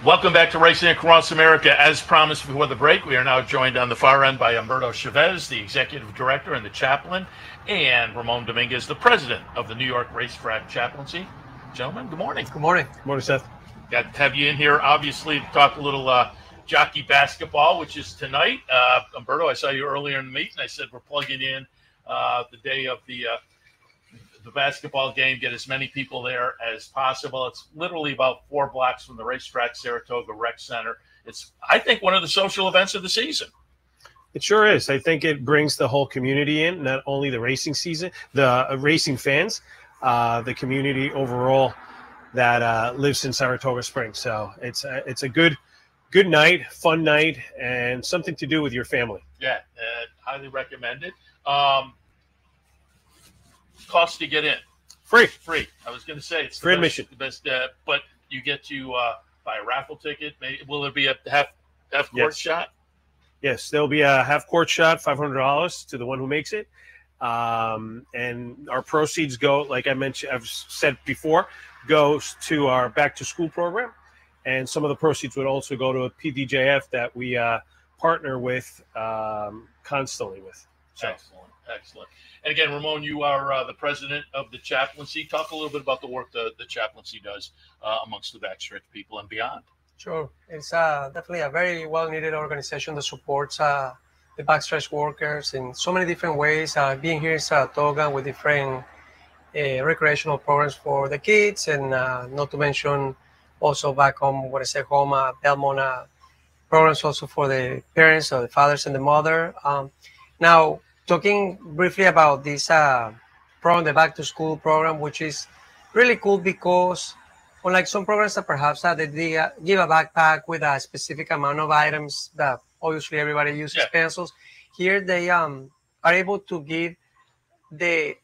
Welcome back to Racing Across America. As promised before the break, we are now joined on the far end by Humberto Chavez, the executive director and the chaplain, and Ramon Dominguez, the president of the NY Racetrack Chaplaincy. Gentlemen, good morning. Good morning. Good morning, Seth. Got to have you in here, obviously, to talk a little Jockey Basketball, which is tonight. Humberto, I saw you earlier in the meeting. I said we're plugging in the day of the basketball game, get as many people there as possible. It's literally about 4 blocks from the racetrack, Saratoga Rec Center. It's, I think, one of the social events of the season. It sure is. I think it brings the whole community in, not only the racing season, the racing fans, the community overall that lives in Saratoga Springs. So it's a good night, fun night, and something to do with your family. Yeah, highly recommend it. Cost to get in? Free. I was going to say it's free admission. The best, but you get to buy a raffle ticket. Maybe, will there be a half court shot? Yes, there'll be a half court shot, $500 to the one who makes it. And our proceeds go, like I mentioned, I've said before, goes to our back to school program. And some of the proceeds would also go to a PDJF that we partner with constantly with. So. Excellent. And again, Ramon, you are the president of the chaplaincy. Talk a little bit about the work the chaplaincy does amongst the backstretch people and beyond. Sure. It's definitely a very well-needed organization that supports the backstretch workers in so many different ways. Being here in Saratoga with different recreational programs for the kids, and not to mention also back home, when I say home, Belmont programs also for the parents, or the fathers and the mother. Now, talking briefly about this program, the back to school program, which is really cool because unlike some programs that perhaps they give a backpack with a specific amount of items that obviously everybody uses pencils, here they are able to give the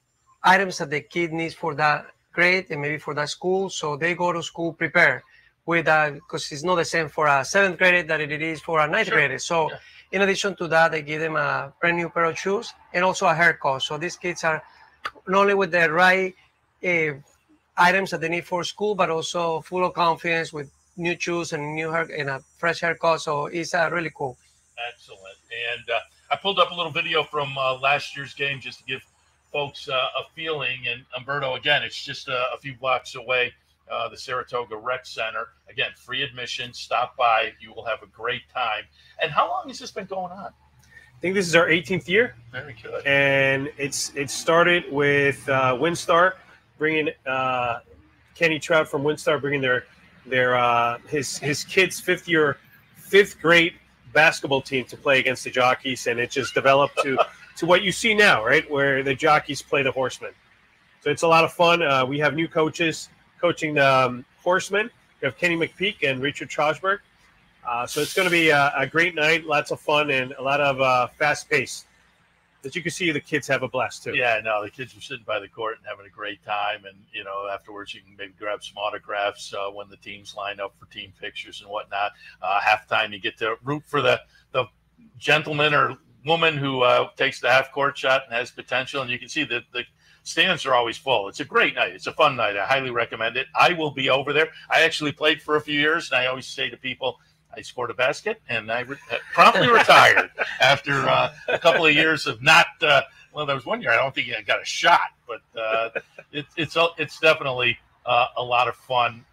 items that the kid needs for that grade and maybe for that school. So they go to school prepared with because it's not the same for a 7th grader that it is for a 9th grader. So in addition to that, they give them a brand new pair of shoes and also a haircut. So these kids are not only with the right items that they need for school, but also full of confidence with new shoes and new hair and a fresh haircut. So it's really cool. Excellent. And I pulled up a little video from last year's game just to give folks a feeling. And Humberto, again, it's just a few blocks away. The Saratoga Rec Center. Again, free admission. Stop by. You will have a great time. And how long has this been going on? I think this is our 18th year. Very good. And it started with WinStar bringing Kenny Trout from WinStar bringing his kids' 5th grade basketball team to play against the jockeys, and it just developed to what you see now, right, where the jockeys play the horsemen. So it's a lot of fun. We have new coaches coaching the horsemen. We have Kenny McPeak and Richard Trosberg. So it's going to be a great night, lots of fun, and a lot of fast pace. As you can see, the kids have a blast too. Yeah, no, the kids are sitting by the court and having a great time. And, you know, afterwards you can maybe grab some autographs when the teams line up for team pictures and whatnot. Halftime, you get to root for the gentleman or woman who takes the half-court shot and has potential. And you can see that the stands are always full. It's a great night. It's a fun night. I highly recommend it. I will be over there. I actually played for a few years, and I always say to people, I scored a basket, and I promptly retired after a couple of years of not well, there was one year I don't think I got a shot, but it's definitely a lot of fun.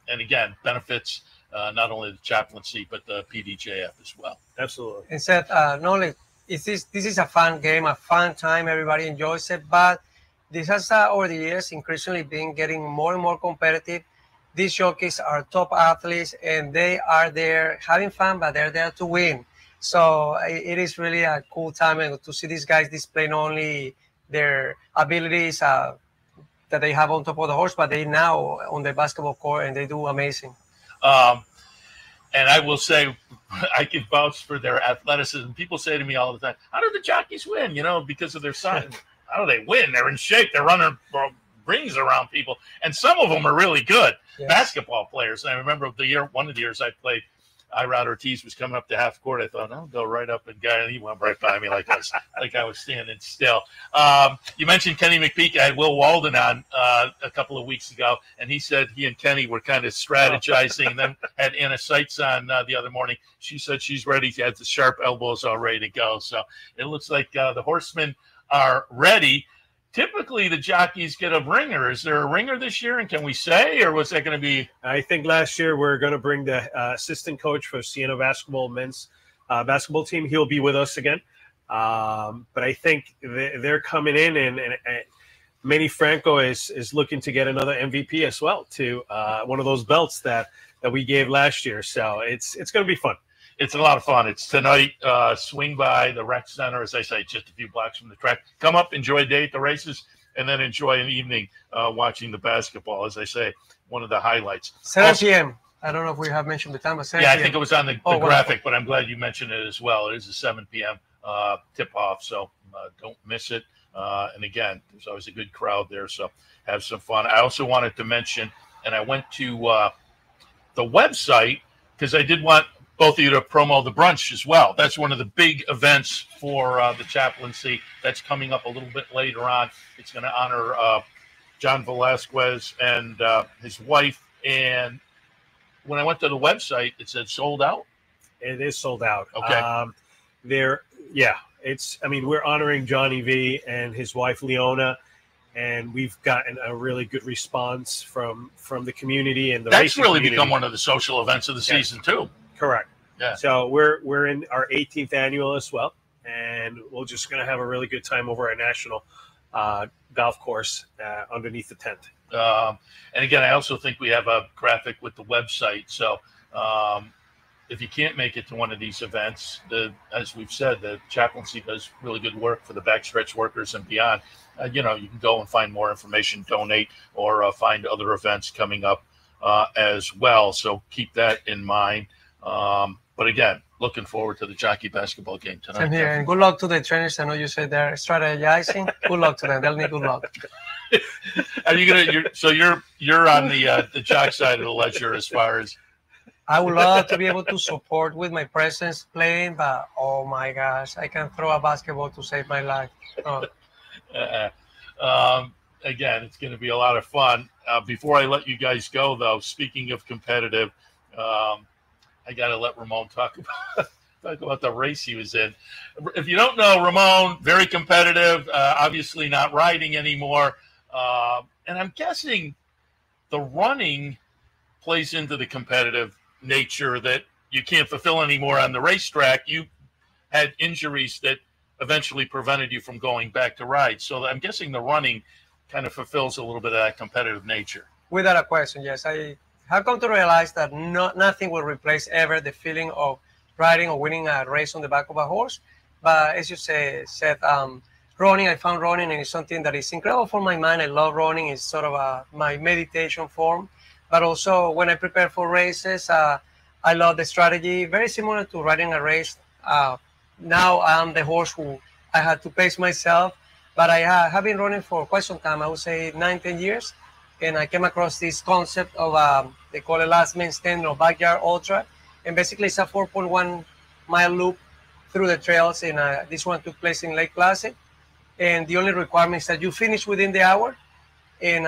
And again, benefits not only the chaplaincy, but the PDJF as well. Absolutely. And Seth, not only this is a fun game, a fun time, everybody enjoys it, but this has over the years increasingly been getting more and more competitive. These jockeys are top athletes, and they are there having fun, but they're there to win. So it is really a cool time to see these guys display not only their abilities that they have on top of the horse, but they now on the basketball court, and they do amazing. And I will say, I can vouch for their athleticism. People say to me all the time, how do the jockeys win? You know, because of their size. How do they win? They're in shape. They're running rings around people. And some of them are really good basketball players. And I remember one of the years I played, Irod Ortiz was coming up to half court. I thought, I'll go right up and he went right by me like I was standing still. You mentioned Kenny McPeak. I had Will Walden on a couple of weeks ago, and he said he and Kenny were kind of strategizing. And then had Anna Seitz on the other morning. She said she's ready. She has the sharp elbows all ready to go. So it looks like the horsemen are ready. Typically, the jockeys get a ringer. Is there a ringer this year, and can we say, or was that going to be? I think last year we're going to bring the assistant coach for Siena Basketball men's basketball team. He'll be with us again. But I think they're coming in, and Manny Franco is looking to get another MVP as well, to one of those belts that we gave last year. So it's going to be fun. It's a lot of fun. It's tonight. Swing by the rec center, as I say, just a few blocks from the track. Come up, enjoy a day at the races, and then enjoy an evening watching the basketball. As I say, one of the highlights. 7 p.m. I don't know if we have mentioned the time, but 7 yeah, p.m. I think it was on the graphic, but I'm glad you mentioned it as well. It is a 7 p.m. Tip-off, so don't miss it. And again, there's always a good crowd there, so have some fun. I also wanted to mention, and I went to the website because I did want both of you to promo the brunch as well. That's one of the big events for the chaplaincy. That's coming up a little bit later on. It's going to honor John Velasquez and his wife. And when I went to the website, it said sold out. It is sold out. Okay. We're honoring Johnny V and his wife Leona, and we've gotten a really good response from the community and the that's really community. Become one of the social events of the season too. Correct. Yeah. So we're in our 18th annual as well, and we're just going to have a really good time over at National Golf Course underneath the tent. And again, I also think we have a graphic with the website. So if you can't make it to one of these events, as we've said, the chaplaincy does really good work for the backstretch workers and beyond. You can go and find more information, donate, or find other events coming up as well. So keep that in mind. But again, looking forward to the Jockey Basketball game tonight. Same here, and good luck to the trainers. I know you said they're strategizing. Good luck to them. They'll need good luck. Are you gonna? You're on the jock side of the ledger as far as. I would love to be able to support with my presence playing, but oh my gosh, I can throw a basketball to save my life. Oh. Again, it's going to be a lot of fun. Before I let you guys go, though, speaking of competitive, I got to let Ramon talk about the race he was in. If you don't know, Ramon, very competitive, obviously not riding anymore. And I'm guessing the running plays into the competitive nature that you can't fulfill anymore on the racetrack. You had injuries that eventually prevented you from going back to ride. So I'm guessing the running kind of fulfills a little bit of that competitive nature. Without a question, yes. I have come to realize that nothing will replace ever the feeling of riding or winning a race on the back of a horse. But as you say, Seth, running, I found running, and it's something that is incredible for my mind. I love running. It's sort of my meditation form. But also when I prepare for races, I love the strategy. Very similar to riding a race. Now I'm the horse who I had to pace myself. But I have been running for quite some time. I would say 9-10 years. And I came across this concept of, they call it last man standing or backyard ultra. And basically it's a 4.1 mile loop through the trails. And this one took place in Lake Placid. And the only requirement is that you finish within the hour. And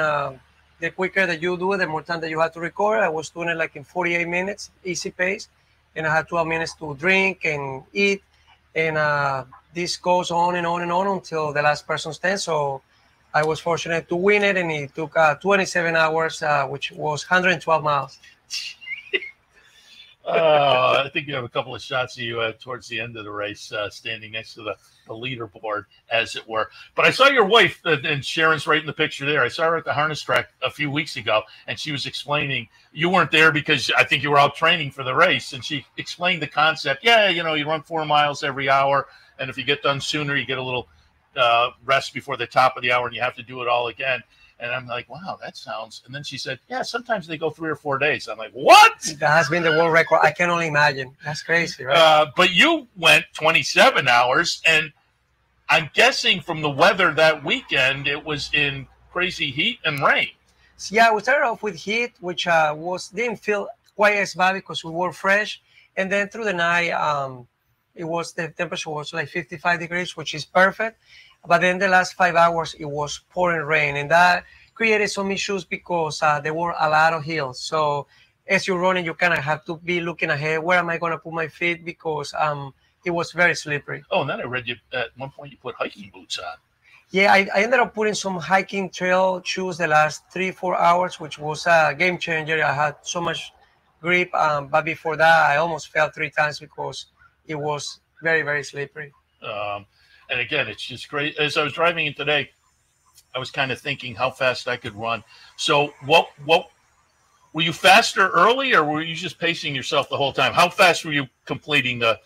the quicker that you do it, the more time that you have to record. I was doing it like in 48 minutes, easy pace. And I had 12 minutes to drink and eat. And this goes on and on and on until the last person stands. So I was fortunate to win it, and it took 27 hours, which was 112 miles. I think you have a couple of shots of you towards the end of the race, standing next to the leaderboard, as it were. But I saw your wife, and Sharon's right in the picture there. I saw her at the harness track a few weeks ago, and she was explaining, you weren't there because I think you were out training for the race, and she explained the concept. Yeah, you run 4 miles every hour, and if you get done sooner, you get a little rest before the top of the hour, and you have to do it all again. And I'm like, wow, that sounds. And then she said, yeah, sometimes they go 3 or 4 days. I'm like, what? That has been the world record. I can only imagine. That's crazy, right? But you went 27 hours, and I'm guessing from the weather that weekend, it was in crazy heat and rain. So, yeah, we started off with heat, which didn't feel quite as bad because we were fresh. And then through the night, the temperature was like 55 degrees, which is perfect. But then the last 5 hours, it was pouring rain, and that created some issues because there were a lot of hills. So as you're running, you kind of have to be looking ahead. Where am I going to put my feet? Because it was very slippery. Oh, and then I read you at one point you put hiking boots on. Yeah, I ended up putting some hiking trail shoes the last 3-4 hours, which was a game changer. I had so much grip, but before that, I almost fell 3 times because it was very, very slippery. And again, it's just great. As I was driving in today, I was kind of thinking how fast I could run. So what were you faster early, or were you just pacing yourself the whole time? How fast were you completing the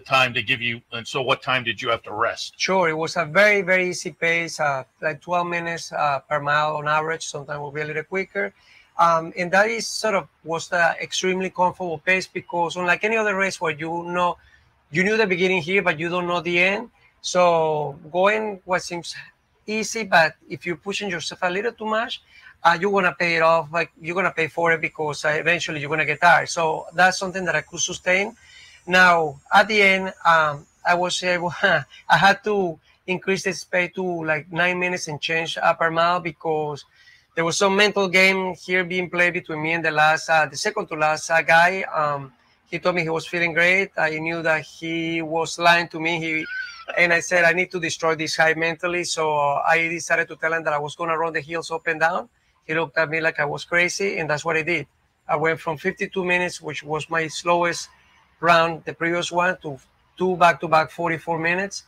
time to give you, and so what time did you have to rest? Sure, it was a very, very easy pace, like 12 minutes per mile on average. Sometimes will be a little quicker. And that is was the extremely comfortable pace, because unlike any other race where you knew the beginning here, but you don't know the end. So going what seems easy, but if you're pushing yourself a little too much, you're going to pay it off. Like, you're going to pay for it, because eventually you're going to get tired. So that's something that I could sustain. Now, at the end, I was able, I had to increase the speed to like 9 minutes and change per mile, because there was some mental game here being played between me and the second to last guy. He told me he was feeling great. I knew that he was lying to me. And I said, I need to destroy this guy mentally. So I decided to tell him that I was going to run the hills up and down. He looked at me like I was crazy, and that's what I did. I went from 52 minutes, which was my slowest round, the previous one, to 2 back-to-back 44 minutes.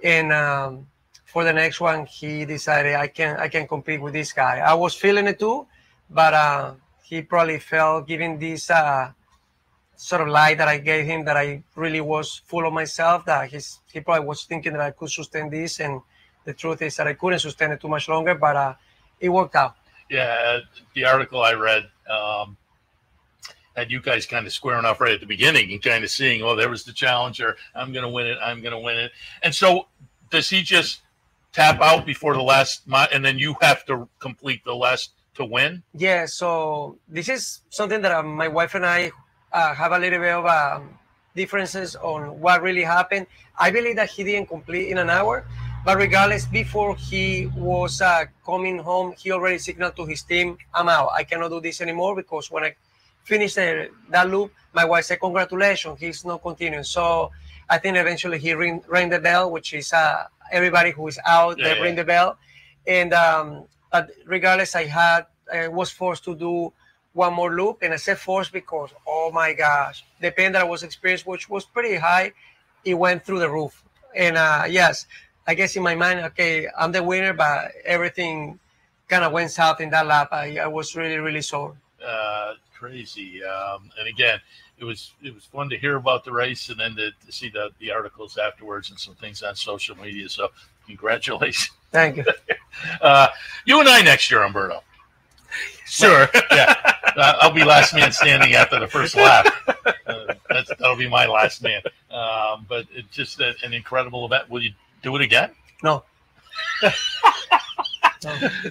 And for the next one, he decided I can compete with this guy. I was feeling it too, but he probably felt, given this sort of lie that I gave him, that I really was full of myself, that he probably was thinking that I could sustain this, and the truth is that I couldn't sustain it too much longer, but it worked out. Yeah, the article I read had you guys kind of squaring off right at the beginning and kind of seeing, oh, there was the challenger, I'm going to win it. And so does he just tap out before the last mile, and then you have to complete the last to win? Yeah, so this is something that my wife and I have a little bit of differences on what really happened. I believe that he didn't complete in an hour, but regardless, before he was coming home, he already signaled to his team, I'm out. I cannot do this anymore, because when I finished that loop, my wife said, congratulations, he's not continuing. So I think eventually he rang the bell, which is everybody who is out, they ring the bell. And but regardless, I was forced to do one more loop, and I said forced because, oh my gosh, the pain that I was experiencing, which was pretty high, it went through the roof. And yes, I guess in my mind, okay, I'm the winner, but everything kind of went south in that lap. I was really, really sore. Crazy. And again, it was fun to hear about the race, and then to see the articles afterwards and some things on social media. So congratulations. Thank you. You and I next year, Humberto. Sure. Yeah. I'll be last man standing after the first lap. That'll be my last man. But it's just an incredible event. Will you do it again? No.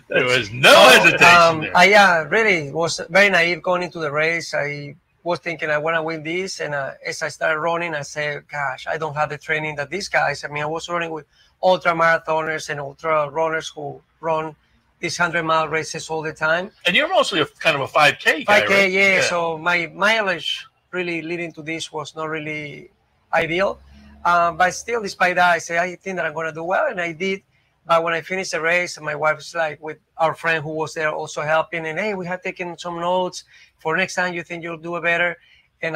There was no hesitation there. I really was very naive going into the race. I was thinking I want to win this, and as I started running, I said, gosh, I don't have the training that these guys. I mean, I was running with ultra marathoners and ultra runners who run these 100-mile races all the time. And you're mostly kind of a 5K guy, 5K, right? yeah. So my mileage really leading to this was not really ideal. But still, despite that, I said, I think that I'm going to do well, and I did. But when I finished the race, my wife was like, with our friend who was there also helping, and hey, we have taken some notes for next time. You think you'll do it better? And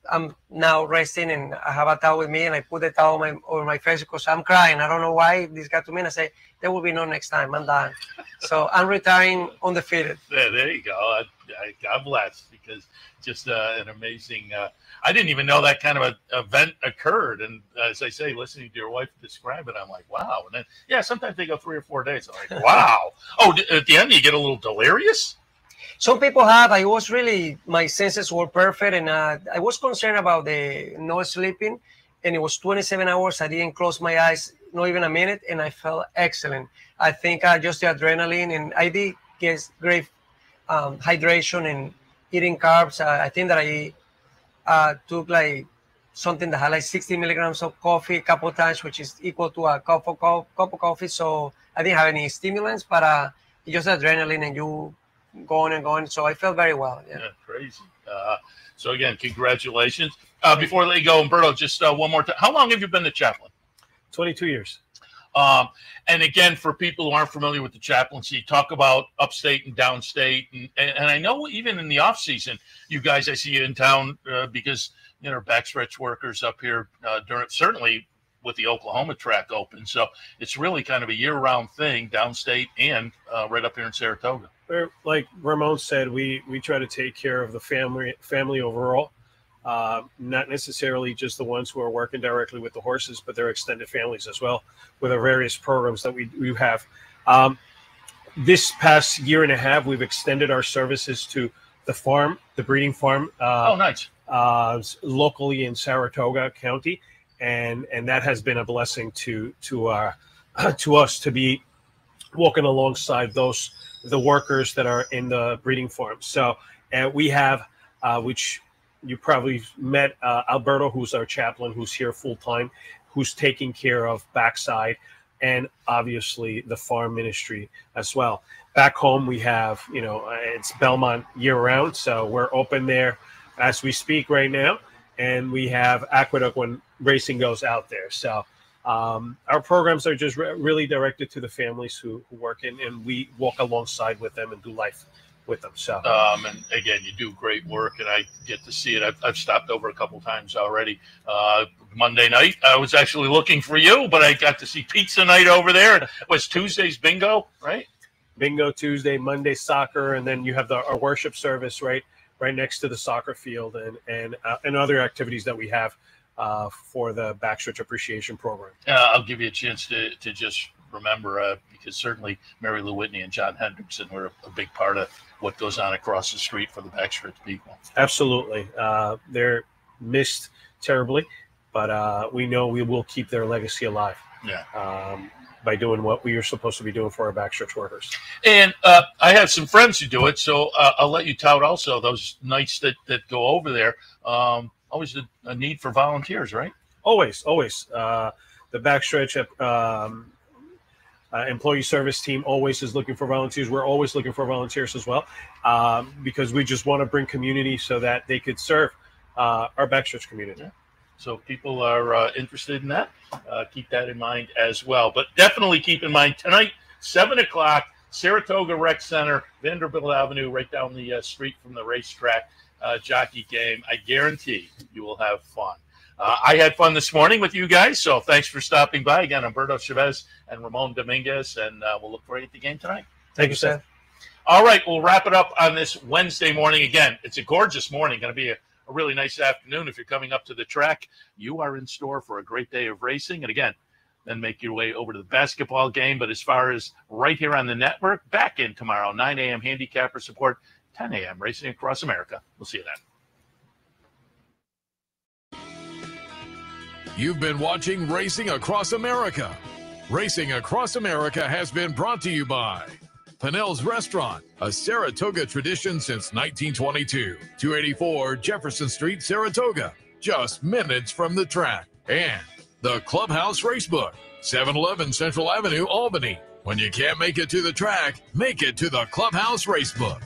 I'm now resting, and I have a towel with me, and I put the towel over my face because I'm crying. I don't know why. This got to me, and I say, there will be no next time. I'm done. So I'm retiring undefeated. There you go. God bless, because just an amazing. I didn't even know that kind of an event occurred. And as I say, listening to your wife describe it, I'm like, wow. And then, yeah, sometimes they go 3 or 4 days. I'm like, wow. Oh, at the end, you get a little delirious? Some people have. I was really, my senses were perfect. And I was concerned about the no sleeping. And it was 27 hours. I didn't close my eyes, not even a minute. And I felt excellent. I think just the adrenaline. And I did get great hydration and eating carbs. I think that I took like something that had like 60 milligrams of coffee a couple of times, which is equal to a cup of coffee. So I didn't have any stimulants, but it's just adrenaline and you going and going. So I felt very well. Yeah, crazy. So again, congratulations. Before I let you go, Humberto, just one more time. How long have you been the chaplain? 22 years. And again, for people who aren't familiar with the chaplaincy, talk about upstate and downstate. And I know even in the off season, you guys, I see you in town because, you know, backstretch workers up here during, certainly with the Oklahoma track open. So it's really kind of a year round thing, downstate and right up here in Saratoga. Like Ramon said, we try to take care of the family overall. Not necessarily just the ones who are working directly with the horses, but their extended families as well, with our various programs that we have. This past year and a half, we've extended our services to the farm, the breeding farm. Oh, nice. Locally in Saratoga County, and that has been a blessing to us to be walking alongside the workers that are in the breeding farm. So we have, which you probably met, Alberto, who's our chaplain, who's here full time, who's taking care of backside, and obviously the farm ministry as well. Back home, we have, you know, it's Belmont year round, so we're open there as we speak right now, and we have Aqueduct when racing goes out there. So our programs are just really directed to the families who work in, and we walk alongside with them and do life with them. So and again, you do great work, and I get to see it. I've stopped over a couple times already. Monday night, I was actually looking for you, but I got to see pizza night over there. It was Tuesday's bingo, right? Bingo Tuesday, Monday soccer, and then you have our worship service right next to the soccer field, and other activities that we have for the Backstretch Appreciation Program. I'll give you a chance to just remember, because certainly Mary Lou Whitney and John Hendrickson were a big part of what goes on across the street for the Backstretch people. Absolutely. They're missed terribly, but we know we will keep their legacy alive. Yeah. By doing what we are supposed to be doing for our backstretch workers. And I have some friends who do it, so I'll let you tout also those nights that go over there. Always a need for volunteers, right? Always. The backstretch employee service team always is looking for volunteers. We're always looking for volunteers as well, because we just want to bring community so that they could serve our backstretch community. Yeah. So if people are interested in that, keep that in mind as well. But definitely keep in mind tonight, 7 o'clock, Saratoga Rec Center, Vanderbilt Avenue, right down the street from the racetrack, jockey game. I guarantee you will have fun. I had fun this morning with you guys, so thanks for stopping by. Again, Humberto Chavez and Ramon Dominguez, and we'll look for you at the game tonight. Thank you, Seth. All right, we'll wrap it up on this Wednesday morning. Again, it's a gorgeous morning. Going to be a really nice afternoon. If you're coming up to the track, you are in store for a great day of racing. And again, then make your way over to the basketball game. But as far as right here on the network, back in tomorrow, 9 a.m. handicapper support, 10 a.m. Racing Across America. We'll see you then. You've been watching Racing Across America. Racing Across America has been brought to you by Pinnell's Restaurant, a Saratoga tradition since 1922. 284 Jefferson Street, Saratoga, just minutes from the track. And the Clubhouse Racebook, 711 Central Avenue, Albany. When you can't make it to the track, make it to the Clubhouse Racebook.